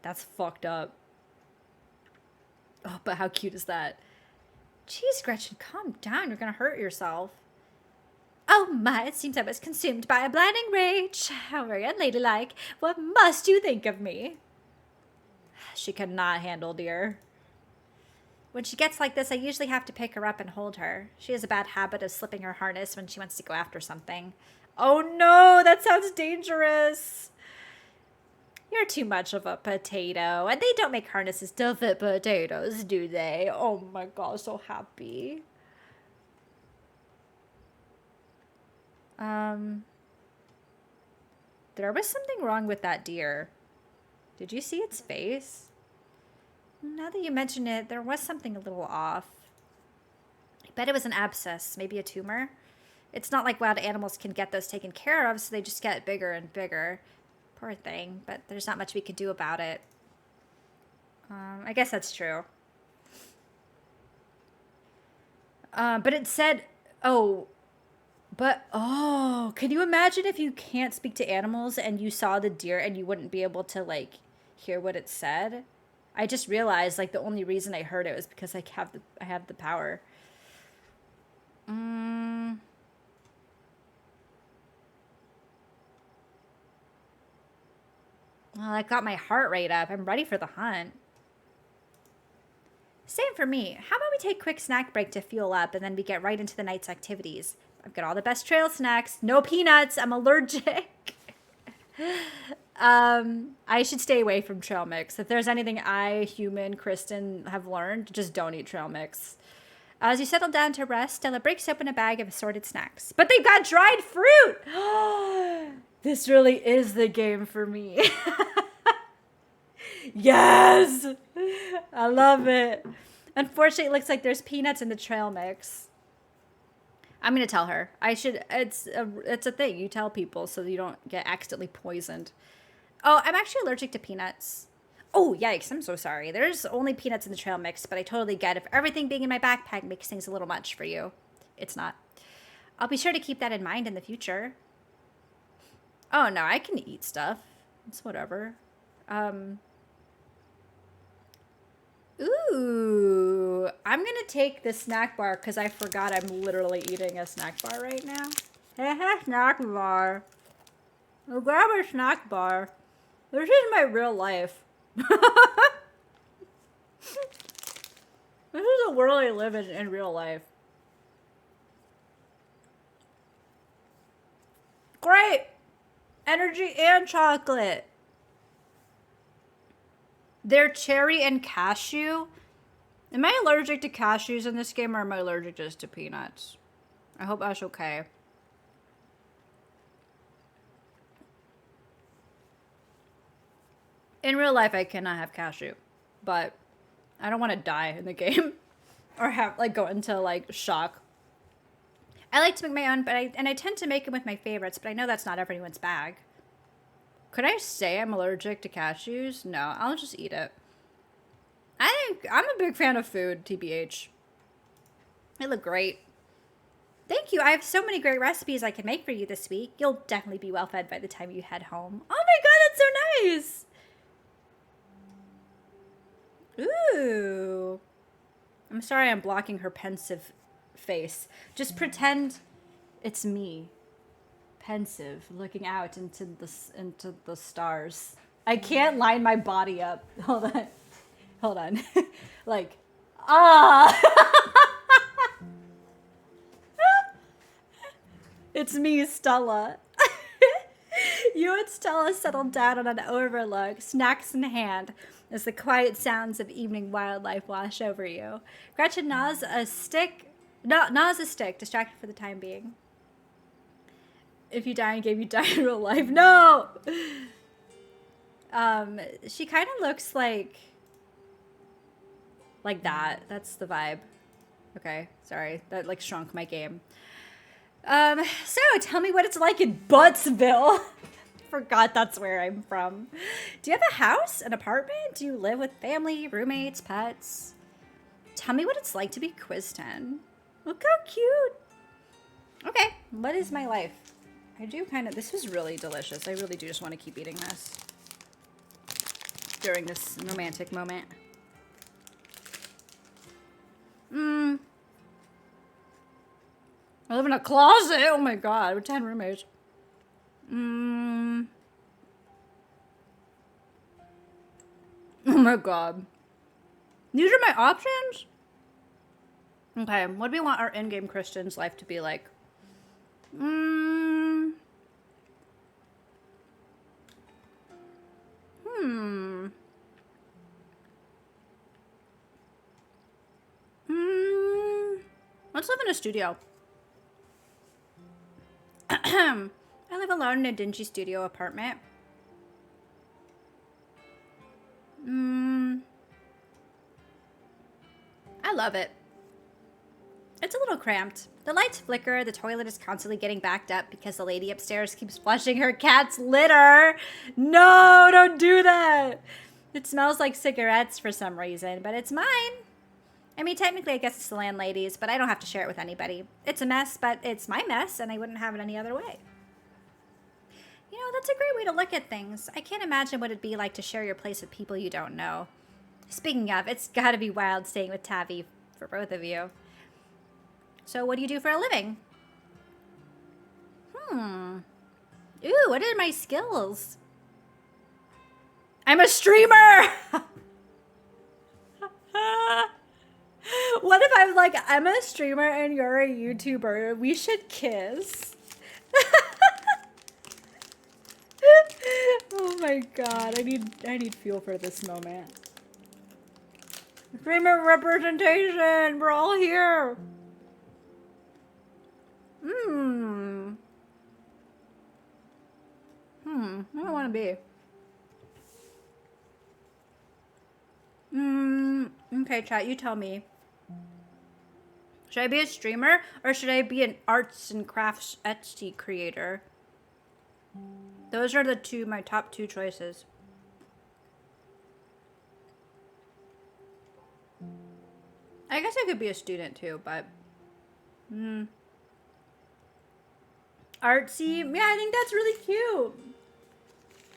That's fucked up. Oh, but how cute is that? Jeez, Gretchen, calm down. You're gonna hurt yourself. Oh my, it seems I was consumed by a blinding rage. How very unladylike. What must you think of me? She cannot handle deer. When she gets like this, I usually have to pick her up and hold her. She has a bad habit of slipping her harness when she wants to go after something. Oh no, that sounds dangerous. You're too much of a potato. And they don't make harnesses to fit potatoes, do they? Oh my god, so happy. There was something wrong with that deer. Did you see its face? Now that you mention it, there was something a little off. I bet it was an abscess, maybe a tumor. It's not like wild animals can get those taken care of, so they just get bigger and bigger. Poor thing, but there's not much we could do about it. I guess that's true. But it said, oh, can you imagine if you can't speak to animals and you saw the deer and you wouldn't be able to, like, hear what it said? I just realized, like, the only reason I heard it was because I have the power. Well, I got my heart rate up. I'm ready for the hunt. Same for me. How about we take a quick snack break to fuel up and then we get right into the night's activities? I've got all the best trail snacks. No peanuts. I'm allergic. I should stay away from trail mix. If there's anything I, human, Kristen, have learned, just don't eat trail mix. As you settle down to rest, Stella breaks open a bag of assorted snacks. But they've got dried fruit! This really is the game for me. Yes! I love it. Unfortunately, it looks like there's peanuts in the trail mix. I'm going to tell her. It's a thing. You tell people so you don't get accidentally poisoned. Oh, I'm actually allergic to peanuts. Oh, yikes. I'm so sorry. There's only peanuts in the trail mix, but I totally get if everything being in my backpack makes things a little much for you. It's not. I'll be sure to keep that in mind in the future. Oh, no, I can eat stuff. It's whatever. Ooh, I'm going to take the snack bar because I forgot I'm literally eating a snack bar right now. Hey, snack bar. I'll grab a snack bar. This is my real life. This is the world I live in real life. Great! Energy and chocolate. They're cherry and cashew. Am I allergic to cashews in this game or am I allergic just to peanuts? I hope that's okay. In real life, I cannot have cashew, but I don't want to die in the game or have go into shock. I like to make my own, but I tend to make them with my favorites, but I know that's not everyone's bag. Could I say I'm allergic to cashews? No, I'll just eat it. I'm a big fan of food, TBH. They look great. Thank you. I have so many great recipes I can make for you this week. You'll definitely be well fed by the time you head home. Oh my god, that's so nice! Ooh. I'm sorry I'm blocking her pensive face. Just pretend it's me. Pensive, looking out into the stars. I can't line my body up. Hold on. It's me, Stella. You and Stella settled down on an overlook, snacks in hand, as the quiet sounds of evening wildlife wash over you. Gretchen gnaws a stick, distracted for the time being. If you die in game, you die in real life. No! She kind of looks like that. That's the vibe. Okay, sorry. That shrunk my game. So tell me what it's like in Buttsville. Forgot that's where I'm from. Do you have a house, an apartment? Do you live with family, roommates, pets? Tell me what it's like to be quiz 10. Look how cute. Okay, what is my life? I do kind of, this is really delicious. I really do just want to keep eating this during this romantic moment. I live in a closet. Oh my god, we're 10 roommates. Oh my god. These are my options? Okay, what do we want our in-game Christian's life to be like? Let's live in a studio. I live alone in a dingy studio apartment. I love it. It's a little cramped. The lights flicker, the toilet is constantly getting backed up because the lady upstairs keeps flushing her cat's litter. No, don't do that. It smells like cigarettes for some reason, but it's mine. I mean, technically, I guess it's the landlady's, but I don't have to share it with anybody. It's a mess, but it's my mess, and I wouldn't have it any other way. You know, that's a great way to look at things. I can't imagine what it'd be like to share your place with people you don't know. Speaking of, it's gotta be wild staying with Tabby for both of you. So what do you do for a living? Ooh, what are my skills? I'm a streamer! What if I'm like, I'm a streamer and you're a YouTuber? We should kiss. Oh my god, I need fuel for this moment. Streamer representation, we're all here. Where do I want to be? Okay, chat, you tell me. Should I be a streamer or should I be an arts and crafts Etsy creator? Those are my top two choices. I guess I could be a student too, but artsy, yeah, I think that's really cute.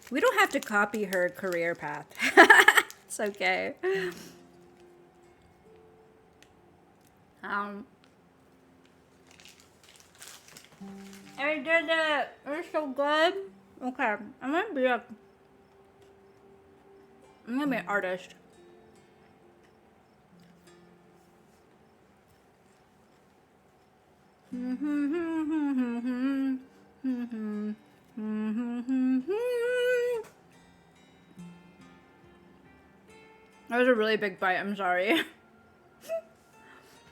We don't have to copy her career path. It's okay. I did it. It's so good. Okay, I'm gonna be an artist. That was a really big bite. I'm sorry.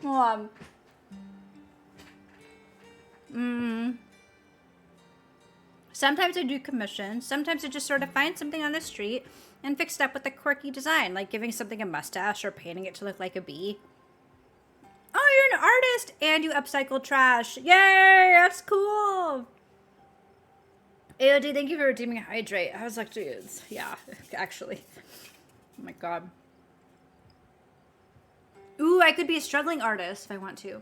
Hold on. Sometimes I do commissions. Sometimes I just sort of find something on the street and fix it up with a quirky design, like giving something a mustache or painting it to look like a bee. Oh, you're an artist and you upcycle trash. Yay, that's cool. AOD, thank you for redeeming Hydrate. I was like, dudes, yeah, actually. Oh my god. Ooh, I could be a struggling artist if I want to.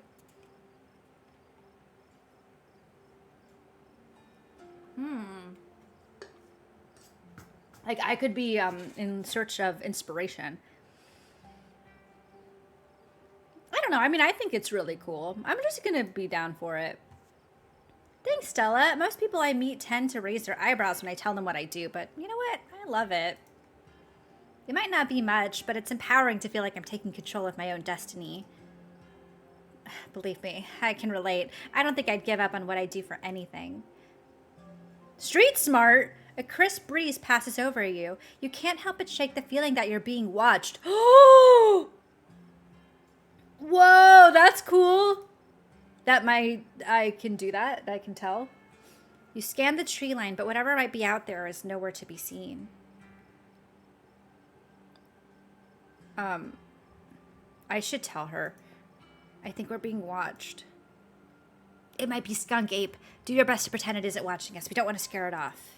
Like, I could be in search of inspiration. I don't know. I mean, I think it's really cool. I'm just going to be down for it. Thanks, Stella. Most people I meet tend to raise their eyebrows when I tell them what I do, but you know what? I love it. It might not be much, but it's empowering to feel like I'm taking control of my own destiny. Believe me, I can relate. I don't think I'd give up on what I do for anything. Street smart! A crisp breeze passes over you. You can't help but shake the feeling that you're being watched. Oh! Whoa, that's cool. I can do that. I can tell. You scan the tree line, but whatever might be out there is nowhere to be seen. I should tell her. I think we're being watched. It might be Skunk Ape. Do your best to pretend it isn't watching us. We don't want to scare it off.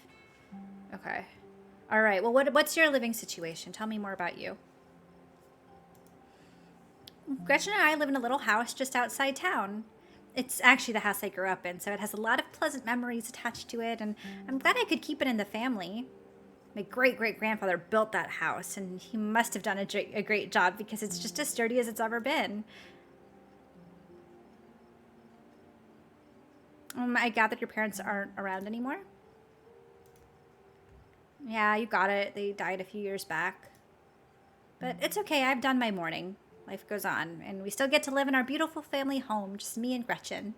Okay. All right. Well, what's your living situation? Tell me more about you. Gretchen and I live in a little house just outside town. It's actually the house I grew up in, so it has a lot of pleasant memories attached to it, and I'm glad I could keep it in the family. My great-great-grandfather built that house, and he must have done a great job because it's just as sturdy as it's ever been. I gathered your parents aren't around anymore? Yeah, you got it. They died a few years back. But it's okay. I've done my mourning. Life goes on, and we still get to live in our beautiful family home, just me and Gretchen.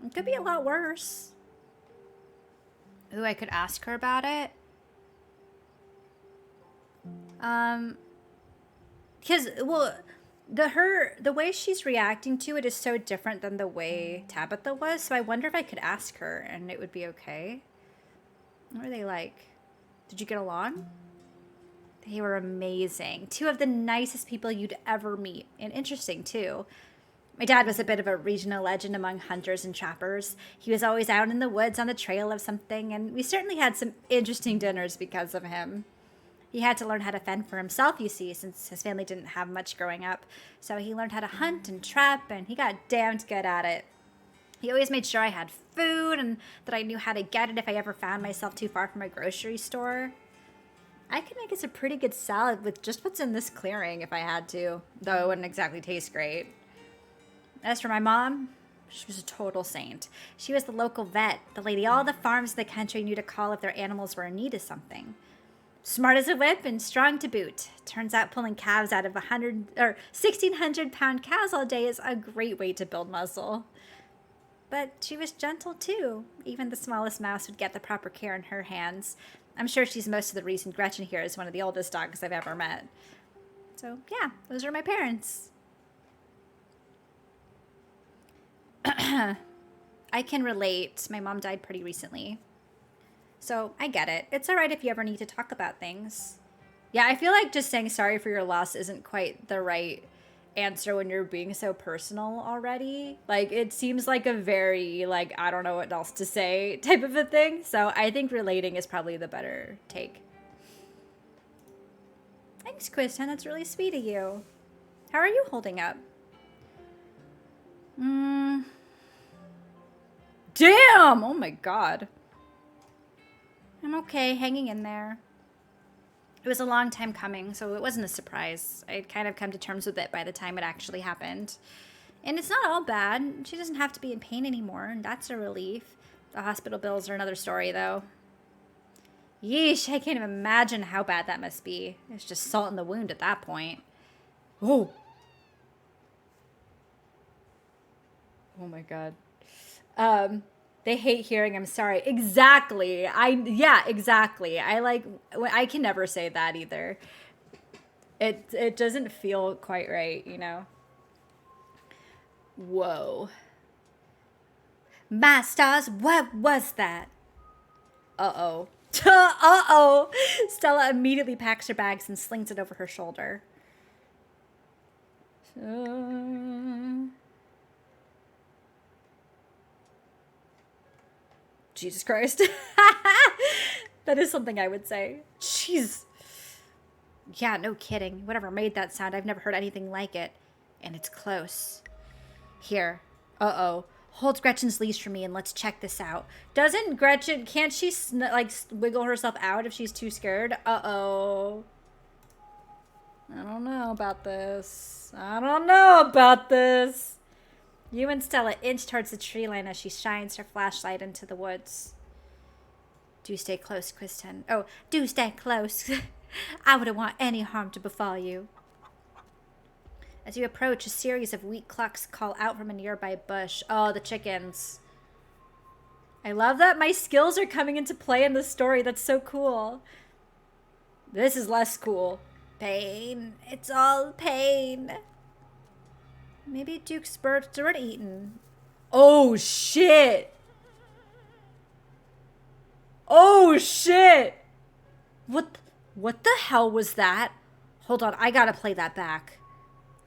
It could be a lot worse. Ooh, I could ask her about it. Because, well, the way she's reacting to it is so different than the way Tabitha was, so I wonder if I could ask her and it would be okay. What were they like? Did you get along? They were amazing. Two of the nicest people you'd ever meet, and interesting too. My dad was a bit of a regional legend among hunters and trappers. He was always out in the woods on the trail of something, and we certainly had some interesting dinners because of him. He had to learn how to fend for himself, you see, since his family didn't have much growing up. So he learned how to hunt and trap, and he got damned good at it. He always made sure I had food and that I knew how to get it if I ever found myself too far from a grocery store. I could make us a pretty good salad with just what's in this clearing if I had to, though it wouldn't exactly taste great. As for my mom, she was a total saint. She was the local vet, the lady all the farms in the country knew to call if their animals were in need of something. Smart as a whip and strong to boot. Turns out pulling calves out of 1,600-pound cows all day is a great way to build muscle. But she was gentle too. Even the smallest mouse would get the proper care in her hands. I'm sure she's most of the reason Gretchen here is one of the oldest dogs I've ever met. So yeah, those are my parents. I can relate. My mom died pretty recently. So I get it. It's all right if you ever need to talk about things. Yeah, I feel like just saying sorry for your loss isn't quite the right answer when you're being so personal already. Like, it seems like a very, like, I don't know what else to say type of a thing. So I think relating is probably the better take. Thanks, Kristen. That's really sweet of you. How are you holding up? Damn! Oh my god. I'm okay, hanging in there. It was a long time coming, so it wasn't a surprise. I'd kind of come to terms with it by the time it actually happened. And it's not all bad. She doesn't have to be in pain anymore, and that's a relief. The hospital bills are another story, though. Yeesh, I can't even imagine how bad that must be. It's just salt in the wound at that point. Oh. Oh my god. They hate hearing I'm sorry. Exactly. Yeah, exactly. I can never say that either. It doesn't feel quite right, you know. Whoa. My stars, what was that? Uh-oh. Uh-oh. Stella immediately packs her bags and slings it over her shoulder. Jesus Christ. That is something I would say. Jeez. Yeah, no kidding. Whatever made that sound, I've never heard anything like it. And it's close. Here. Uh-oh. Hold Gretchen's leash for me and let's check this out. Doesn't Gretchen, can't she wiggle herself out if she's too scared? Uh-oh. I don't know about this. I don't know about this. You and Stella inch towards the tree line as she shines her flashlight into the woods. Do stay close, Kristen. Oh, do stay close. I wouldn't want any harm to befall you. As you approach, a series of weak clucks call out from a nearby bush. Oh, the chickens. I love that my skills are coming into play in the story. That's so cool. This is less cool. Pain. It's all pain. Maybe Duke's birds weren't eaten. Oh, shit. Oh, shit. What the hell was that? Hold on, I gotta play that back.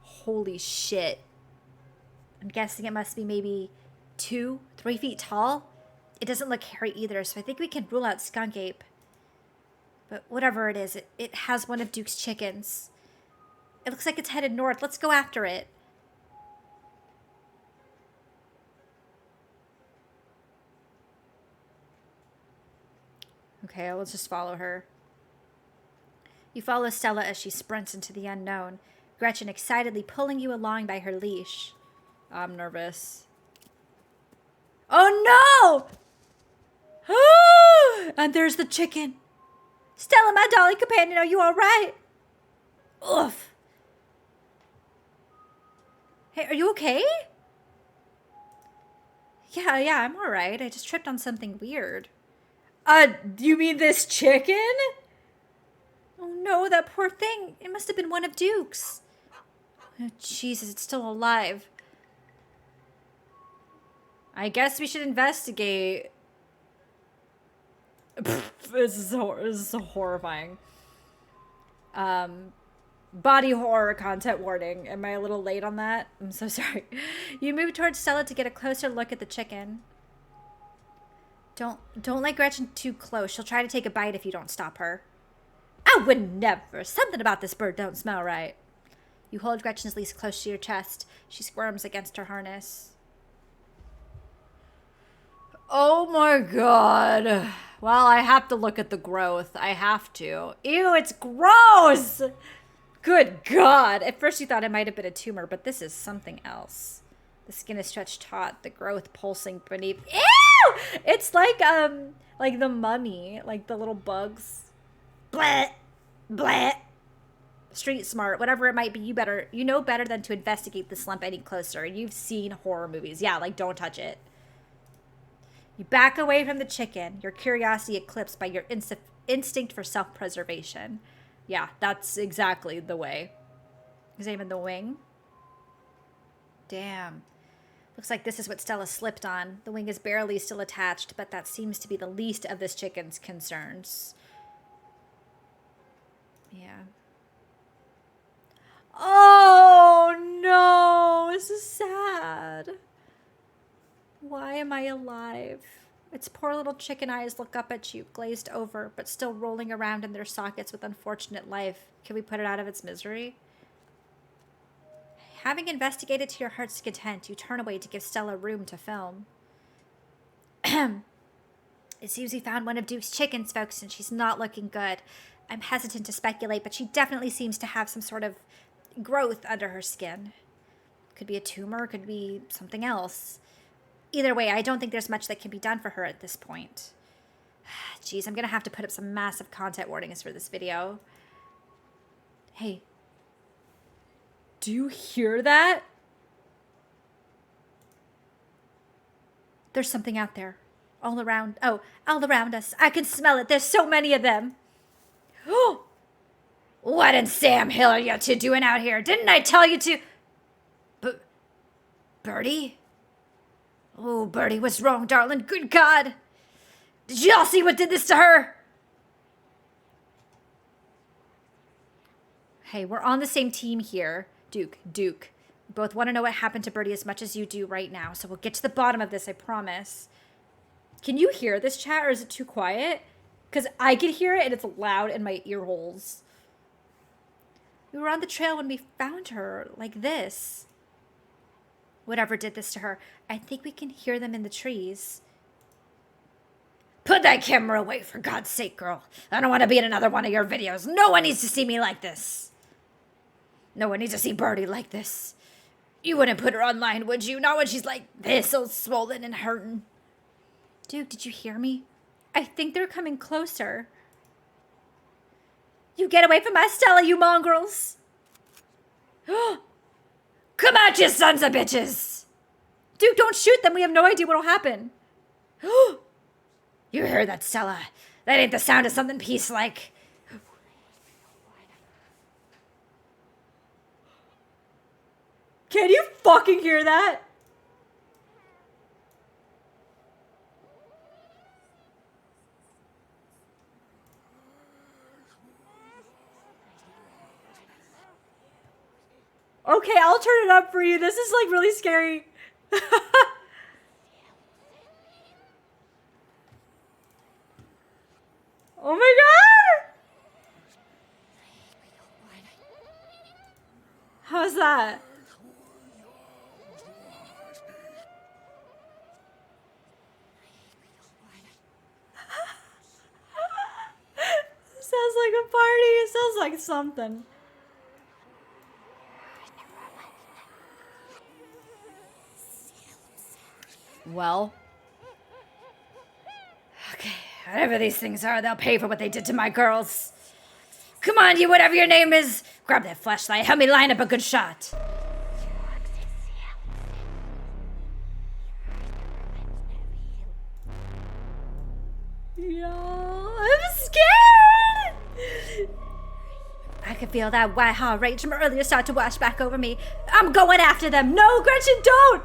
Holy shit. I'm guessing it must be maybe 2-3 feet tall. It doesn't look hairy either, so I think we can rule out skunk ape. But whatever it is, it has one of Duke's chickens. It looks like it's headed north. Let's go after it. Okay, let's just follow her. You follow Stella as she sprints into the unknown, Gretchen excitedly pulling you along by her leash. I'm nervous. Oh no! And there's the chicken. Stella, my darling companion, are you all right? Oof. Hey, are you okay? Yeah, I'm all right. I just tripped on something weird. You mean this chicken? Oh no, that poor thing. It must have been one of Duke's. Oh, Jesus, it's still alive. I guess we should investigate. This is so horrifying. Body horror content warning. Am I a little late on that? I'm so sorry. You move towards Stella to get a closer look at the chicken. Don't let Gretchen too close. She'll try to take a bite if you don't stop her. I would never. Something about this bird don't smell right. You hold Gretchen's leash close to your chest. She squirms against her harness. Oh my god. Well, I have to look at the growth. I have to. Ew, it's gross! Good god. At first you thought it might have been a tumor, but this is something else. The skin is stretched taut, the growth pulsing beneath. Ew! It's like the mummy, like the little bugs. Bleh! Bleh! Street smart, whatever it might be, you know better than to investigate the slump any closer. You've seen horror movies. Yeah, like don't touch it. You back away from the chicken, your curiosity eclipsed by your instinct for self-preservation. Yeah, that's exactly the way. Examine the wing. Damn. Looks like this is what Stella slipped on. The wing is barely still attached, but that seems to be the least of this chicken's concerns. Yeah. Oh, no. This is sad. Why am I alive? Its poor little chicken eyes look up at you, glazed over, but still rolling around in their sockets with unfortunate life. Can we put it out of its misery? Having investigated to your heart's content, you turn away to give Stella room to film. It seems we found one of Duke's chickens, folks, and she's not looking good. I'm hesitant to speculate, but she definitely seems to have some sort of growth under her skin. Could be a tumor, could be something else. Either way, I don't think there's much that can be done for her at this point. Jeez, I'm gonna have to put up some massive content warnings for this video. Hey. Do you hear that? There's something out there. All around. Oh, all around us. I can smell it. There's so many of them. Oh! What in Sam Hill are you two doing out here? Didn't I tell you to... Birdie? Oh, Birdie, what's wrong, darling? Good God! Did y'all see what did this to her? Hey, we're on the same team here. Duke. We both want to know what happened to Birdie as much as you do right now, so we'll get to the bottom of this, I promise. Can you hear this, chat, or is it too quiet? Because I can hear it, and it's loud in my ear holes. We were on the trail when we found her, like this. Whatever did this to her, I think we can hear them in the trees. Put that camera away, for God's sake, girl. I don't want to be in another one of your videos. No one needs to see me like this. No one needs to see Birdie like this. You wouldn't put her online, would you? Not when she's like this, all swollen and hurting. Dude, did you hear me? I think they're coming closer. You get away from my Stella, you mongrels. Come out, you sons of bitches. Dude, don't shoot them. We have no idea what'll happen. You heard that, Stella? That ain't the sound of something peace-like. Can you fucking hear that? Okay, I'll turn it up for you. This is like really scary. Oh my god! How's that? Sounds like a party. It sounds like something. Well. Okay, whatever these things are, they'll pay for what they did to my girls. Come on, you whatever your name is. Grab that flashlight. Help me line up a good shot. Yeah, I'm scared. I could feel that white hot rage from earlier start to wash back over me. I'm going after them. No, Gretchen, don't!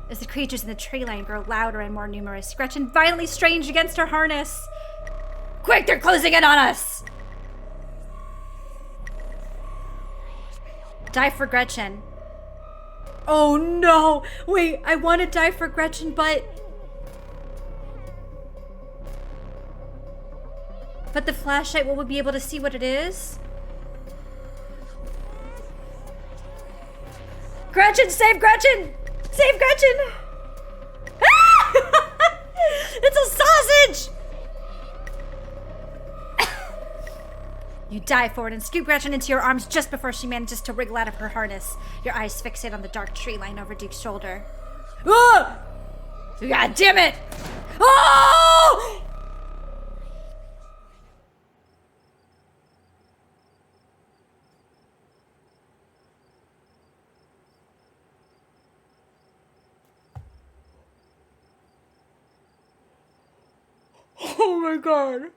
As the creatures in the tree line grow louder and more numerous, Gretchen violently strains against her harness. Quick, they're closing in on us! Die for Gretchen. Oh no! Wait, I want to die for Gretchen, but the flashlight, will we be able to see what it is? Gretchen, save Gretchen! Save Gretchen! Ah! It's a sausage! You dive forward and scoop Gretchen into your arms just before she manages to wriggle out of her harness. Your eyes fixate on the dark tree line over Duke's shoulder. Ah! God damn it! Oh! Oh my god.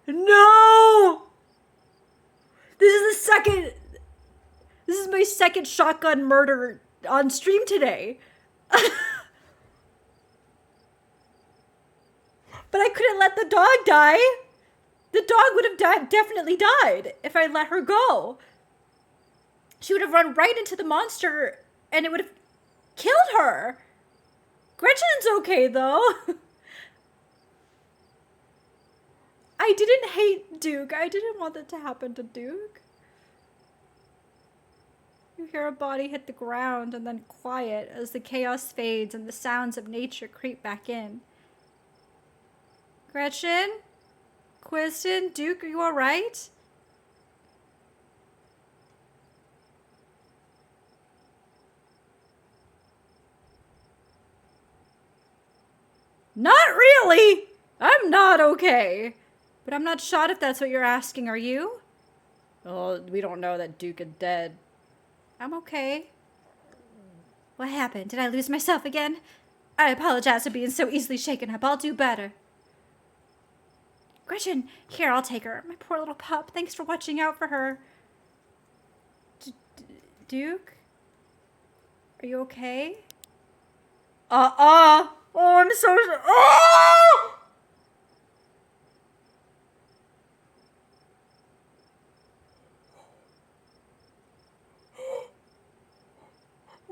No! This is my second shotgun murder on stream today. But I couldn't let the dog die. The dog would have definitely died if I let her go. She would have run right into the monster and it would have killed her. Gretchen's okay though. I didn't hate Duke. I didn't want that to happen to Duke. You hear a body hit the ground and then quiet as the chaos fades and the sounds of nature creep back in. Gretchen? Quiston? Duke, are you alright? Not really! I'm not okay. But I'm not shot if that's what you're asking, are you? Oh, we don't know that Duke is dead. I'm okay. What happened? Did I lose myself again? I apologize for being so easily shaken up. I'll do better. Gretchen, here, I'll take her. My poor little pup. Thanks for watching out for her. Duke? Are you okay? Oh, I'm so... Oh!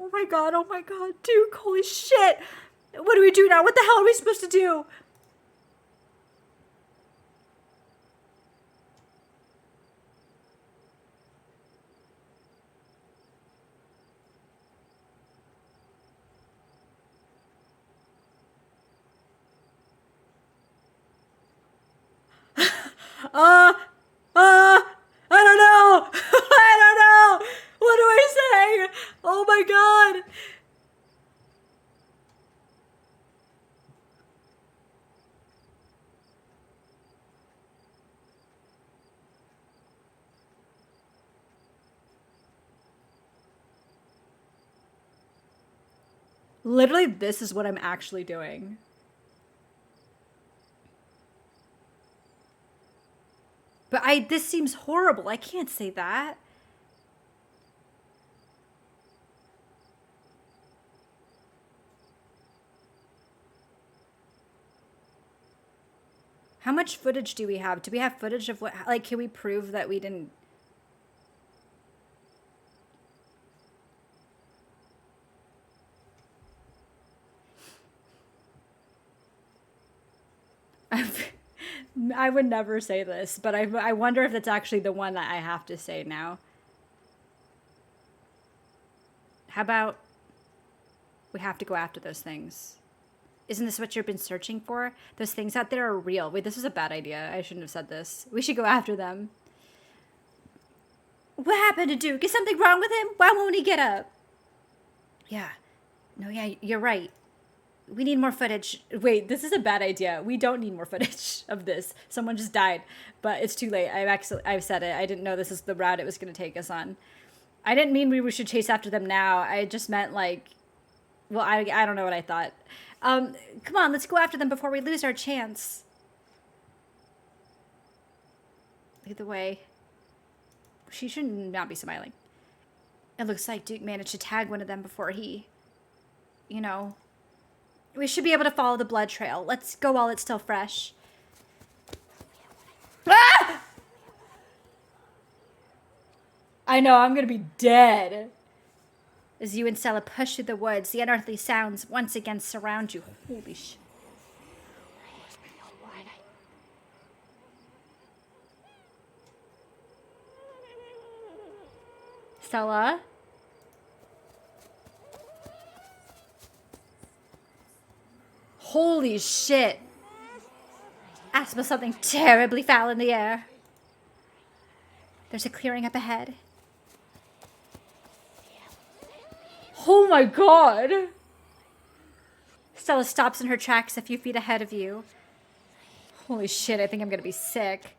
Oh my god, Duke, holy shit! What do we do now? What the hell are we supposed to do? I don't know! I don't know! What do I say? Oh my god! Literally, this is what I'm actually doing. But this seems horrible. I can't say that. How much footage do we have? Do we have footage of what, like, can we prove that we didn't? I would never say this, but I wonder if that's actually the one that I have to say now. How about we have to go after those things? Isn't this what you've been searching for? Those things out there are real. Wait, this is a bad idea. I shouldn't have said this. We should go after them. What happened to Duke? Is something wrong with him? Why won't he get up? Yeah. No, yeah, you're right. We need more footage. Wait, this is a bad idea. We don't need more footage of this. Someone just died, but it's too late. I've said it. I didn't know this is the route it was going to take us on. I didn't mean we should chase after them now. I just meant like, well, I don't know what I thought. Come on, let's go after them before we lose our chance. Lead the way. She should not be smiling. It looks like Duke managed to tag one of them before he, you know. We should be able to follow the blood trail. Let's go while it's still fresh. Ah! I know, I'm gonna be dead. As you and Stella push through the woods, the unearthly sounds once again surround you. Holy shit. Stella? Holy shit. I smell something terribly foul in the air. There's a clearing up ahead. Oh my god! Stella stops in her tracks a few feet ahead of you. Holy shit, I think I'm gonna be sick.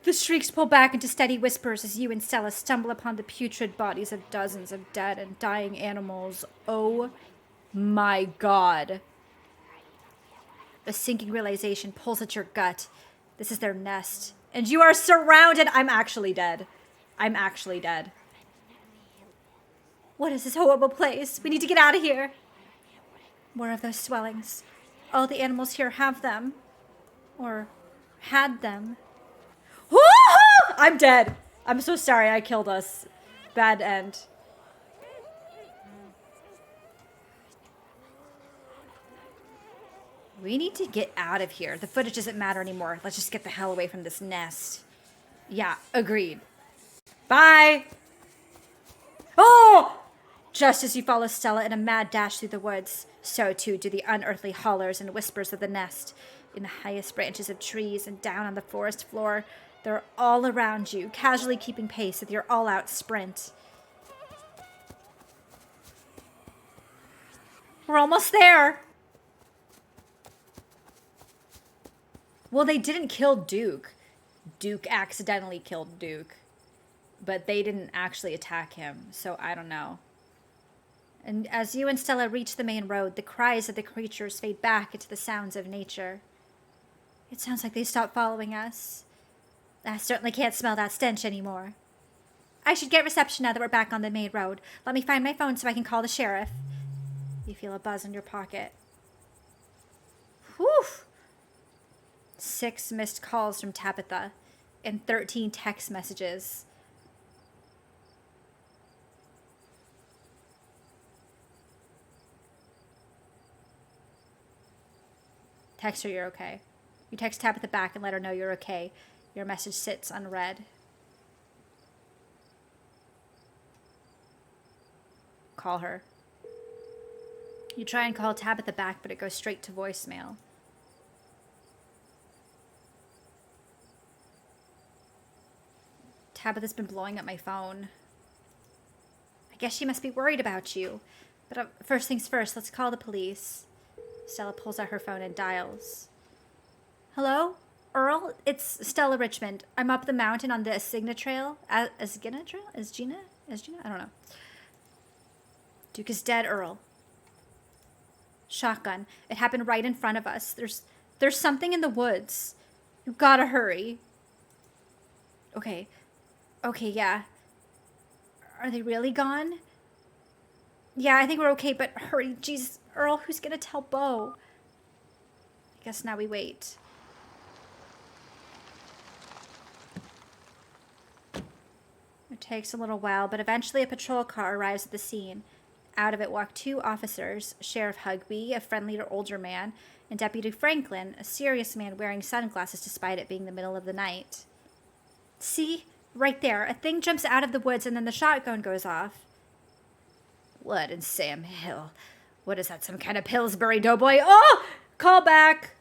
The shrieks pull back into steady whispers as you and Stella stumble upon the putrid bodies of dozens of dead and dying animals. Oh my god. A sinking realization pulls at your gut. This is their nest. And you are surrounded. I'm actually dead. I'm actually dead. What is this horrible place? We need to get out of here. More of those swellings. All the animals here have them. Or had them. Woo-hoo! I'm dead. I'm so sorry I killed us. Bad end. We need to get out of here. The footage doesn't matter anymore. Let's just get the hell away from this nest. Yeah, agreed. Bye! Oh! Just as you follow Stella in a mad dash through the woods, so too do the unearthly hollers and whispers of the nest. In the highest branches of trees and down on the forest floor, they're all around you, casually keeping pace with your all-out sprint. We're almost there! Well, they didn't kill Duke. Duke accidentally killed Duke. But they didn't actually attack him, so I don't know. And as you and Stella reach the main road, the cries of the creatures fade back into the sounds of nature. It sounds like they stopped following us. I certainly can't smell that stench anymore. I should get reception now that we're back on the main road. Let me find my phone so I can call the sheriff. You feel a buzz in your pocket. Whew! 6 missed calls from Tabitha and 13 text messages. Text her you're okay. You text Tabitha back and let her know you're okay. Your message sits unread. Call her. You try and call Tabitha back, but it goes straight to voicemail. Tabitha's been blowing up my phone. I guess she must be worried about you. But first things first, let's call the police. Stella pulls out her phone and dials. Hello? Earl? It's Stella Richmond. I'm up the mountain on the Asgina Trail. Asgina Trail? Asgina? I don't know. Duke is dead, Earl. Shotgun. It happened right in front of us. There's something in the woods. You gotta hurry. Okay, yeah. Are they really gone? Yeah, I think we're okay, but hurry. Jesus, Earl, who's gonna tell Bo? I guess now we wait. It takes a little while, but eventually a patrol car arrives at the scene. Out of it walked 2 officers, Sheriff Hugby, a friendlier older man, and Deputy Franklin, a serious man wearing sunglasses despite it being the middle of the night. See? Right there. A thing jumps out of the woods and then the shotgun goes off. What in Sam Hill? What is that, some kind of Pillsbury Doughboy? Oh! Call back!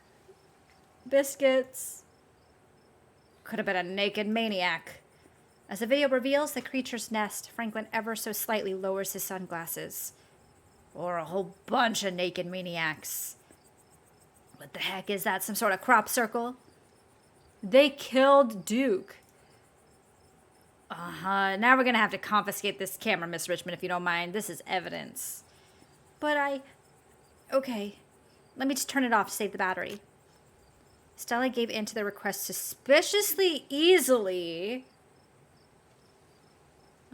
Biscuits. Could have been a naked maniac. As the video reveals the creature's nest, Franklin ever so slightly lowers his sunglasses. Or a whole bunch of naked maniacs. What the heck is that? Some sort of crop circle? They killed Duke. Now we're gonna have to confiscate this camera, Miss Richmond, if you don't mind. This is evidence. But Okay. Let me just turn it off to save the battery. Stella gave in to the request suspiciously easily.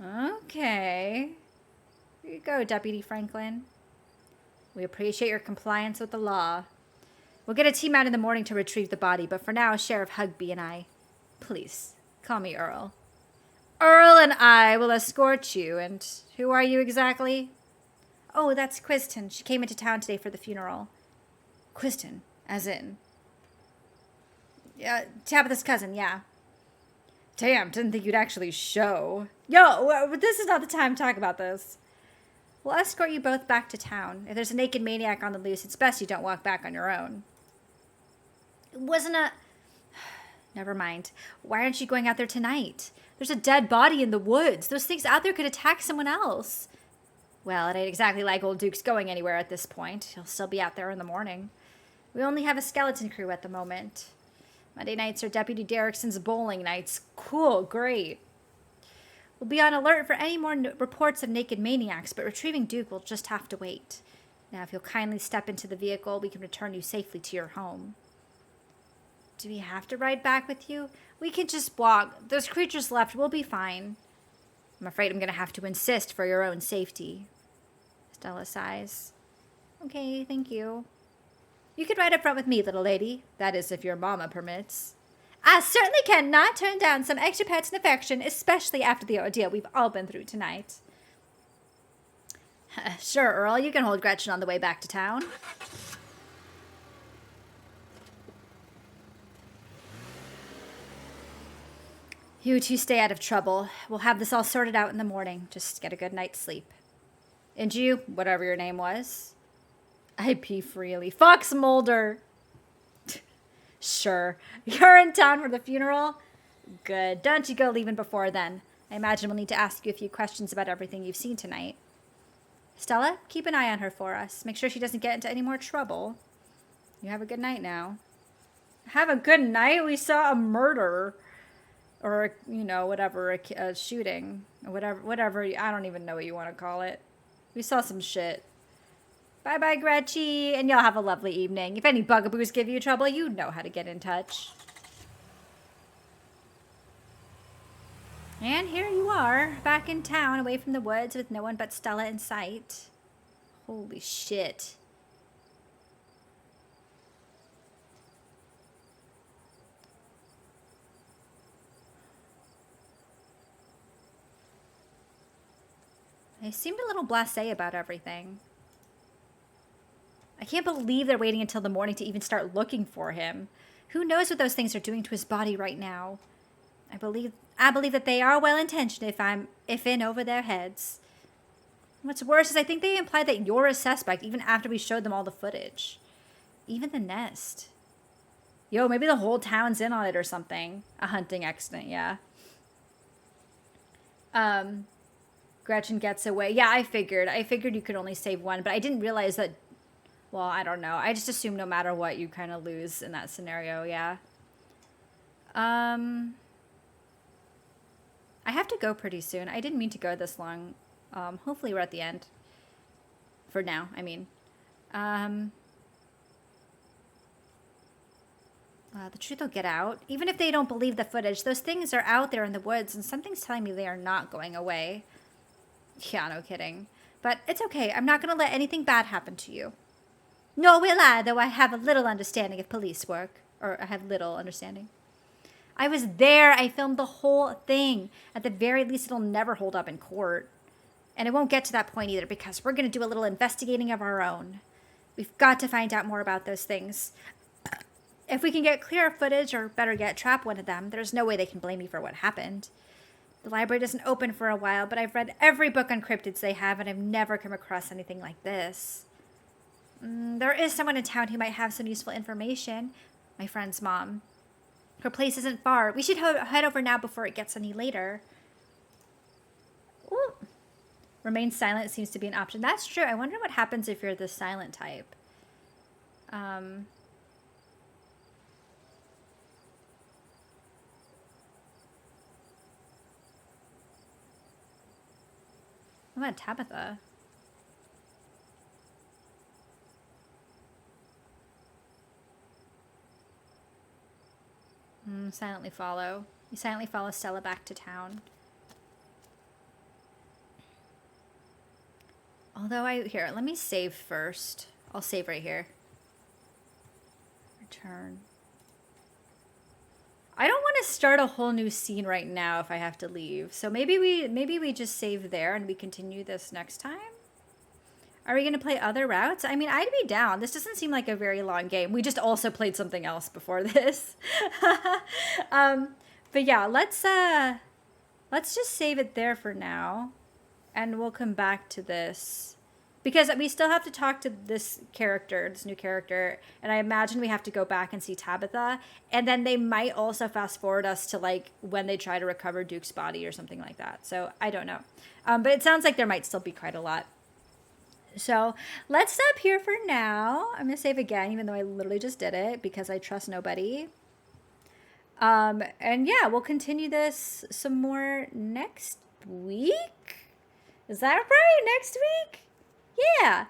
Okay. Here you go, Deputy Franklin. We appreciate your compliance with the law. We'll get a team out in the morning to retrieve the body, but for now, Sheriff Hugby and I... Please, call me Earl. Earl and I will escort you, and who are you exactly? Oh, that's Quiston. She came into town today for the funeral. Quiston, as in? Yeah, Tabitha's cousin, yeah. Damn, didn't think you'd actually show. Yo, this is not the time to talk about this. We'll escort you both back to town. If there's a naked maniac on the loose, it's best you don't walk back on your own. It wasn't a... Never mind. Why aren't you going out there tonight? There's a dead body in the woods. Those things out there could attack someone else. Well, it ain't exactly like old Duke's going anywhere at this point. He'll still be out there in the morning. We only have a skeleton crew at the moment. Monday nights are Deputy Derrickson's bowling nights. Cool, great. We'll be on alert for any more reports of naked maniacs, but retrieving Duke will just have to wait. Now, if you'll kindly step into the vehicle, we can return you safely to your home. Do we have to ride back with you? We can just walk. Those creatures left. We'll be fine. I'm afraid I'm going to have to insist for your own safety. Stella sighs. Okay, thank you. You could ride up front with me, little lady. That is, if your mama permits. I certainly cannot turn down some extra pets and affection, especially after the ordeal we've all been through tonight. Sure, Earl. You can hold Gretchen on the way back to town. You two stay out of trouble. We'll have this all sorted out in the morning. Just get a good night's sleep. And you, whatever your name was. I pee freely. Fox Mulder. Sure. You're in town for the funeral? Good. Don't you go leaving before then. I imagine we'll need to ask you a few questions about everything you've seen tonight. Stella, keep an eye on her for us. Make sure she doesn't get into any more trouble. You have a good night now. Have a good night? We saw a murder. Or, you know, whatever, a shooting. Or whatever, I don't even know what you want to call it. We saw some shit. Bye-bye, Gretchy, and y'all have a lovely evening. If any bugaboos give you trouble, you know how to get in touch. And here you are, back in town, away from the woods, with no one but Stella in sight. Holy shit. They seemed a little blasé about everything. I can't believe they're waiting until the morning to even start looking for him. Who knows what those things are doing to his body right now? I believe that they are well-intentioned if in over their heads. What's worse is I think they implied that you're a suspect even after we showed them all the footage. Even the nest. Yo, maybe the whole town's in on it or something. A hunting accident, yeah. Gretchen gets away. Yeah, I figured you could only save one, but I didn't realize that. Well, I don't know. I just assume no matter what, you kind of lose in that scenario, yeah. I have to go pretty soon. I didn't mean to go this long. Hopefully we're at the end. For now, I mean. The truth will get out. Even if they don't believe the footage, those things are out there in the woods, and something's telling me they are not going away. Yeah, no kidding. But it's okay. I'm not going to let anything bad happen to you. Nor will I, though I have a little understanding of police work. Or I have little understanding. I was there. I filmed the whole thing. At the very least, it'll never hold up in court. And it won't get to that point either because we're going to do a little investigating of our own. We've got to find out more about those things. If we can get clear footage, or better yet, trap one of them, there's no way they can blame me for what happened. The library doesn't open for a while, but I've read every book on cryptids they have, and I've never come across anything like this. There is someone in town who might have some useful information. My friend's mom. Her place isn't far. We should head over now before it gets any later. Ooh. Remain silent seems to be an option. That's true. I wonder what happens if you're the silent type. What about Tabitha? Silently follow. You silently follow Stella back to town. Although here, let me save first. I'll save right here. Return. I don't want to start a whole new scene right now if I have to leave. So maybe we just save there and we continue this next time. Are we going to play other routes? I mean, I'd be down. This doesn't seem like a very long game. We just also played something else before this. But yeah, let's just save it there for now. And we'll come back to this. Because we still have to talk to this character, this new character. And I imagine we have to go back and see Tabitha. And then they might also fast forward us to like when they try to recover Duke's body or something like that. So I don't know. But it sounds like there might still be quite a lot. So let's stop here for now. I'm going to save again, even though I literally just did it because I trust nobody. And yeah, we'll continue this some more next week. Is that right? Next week? Yeah.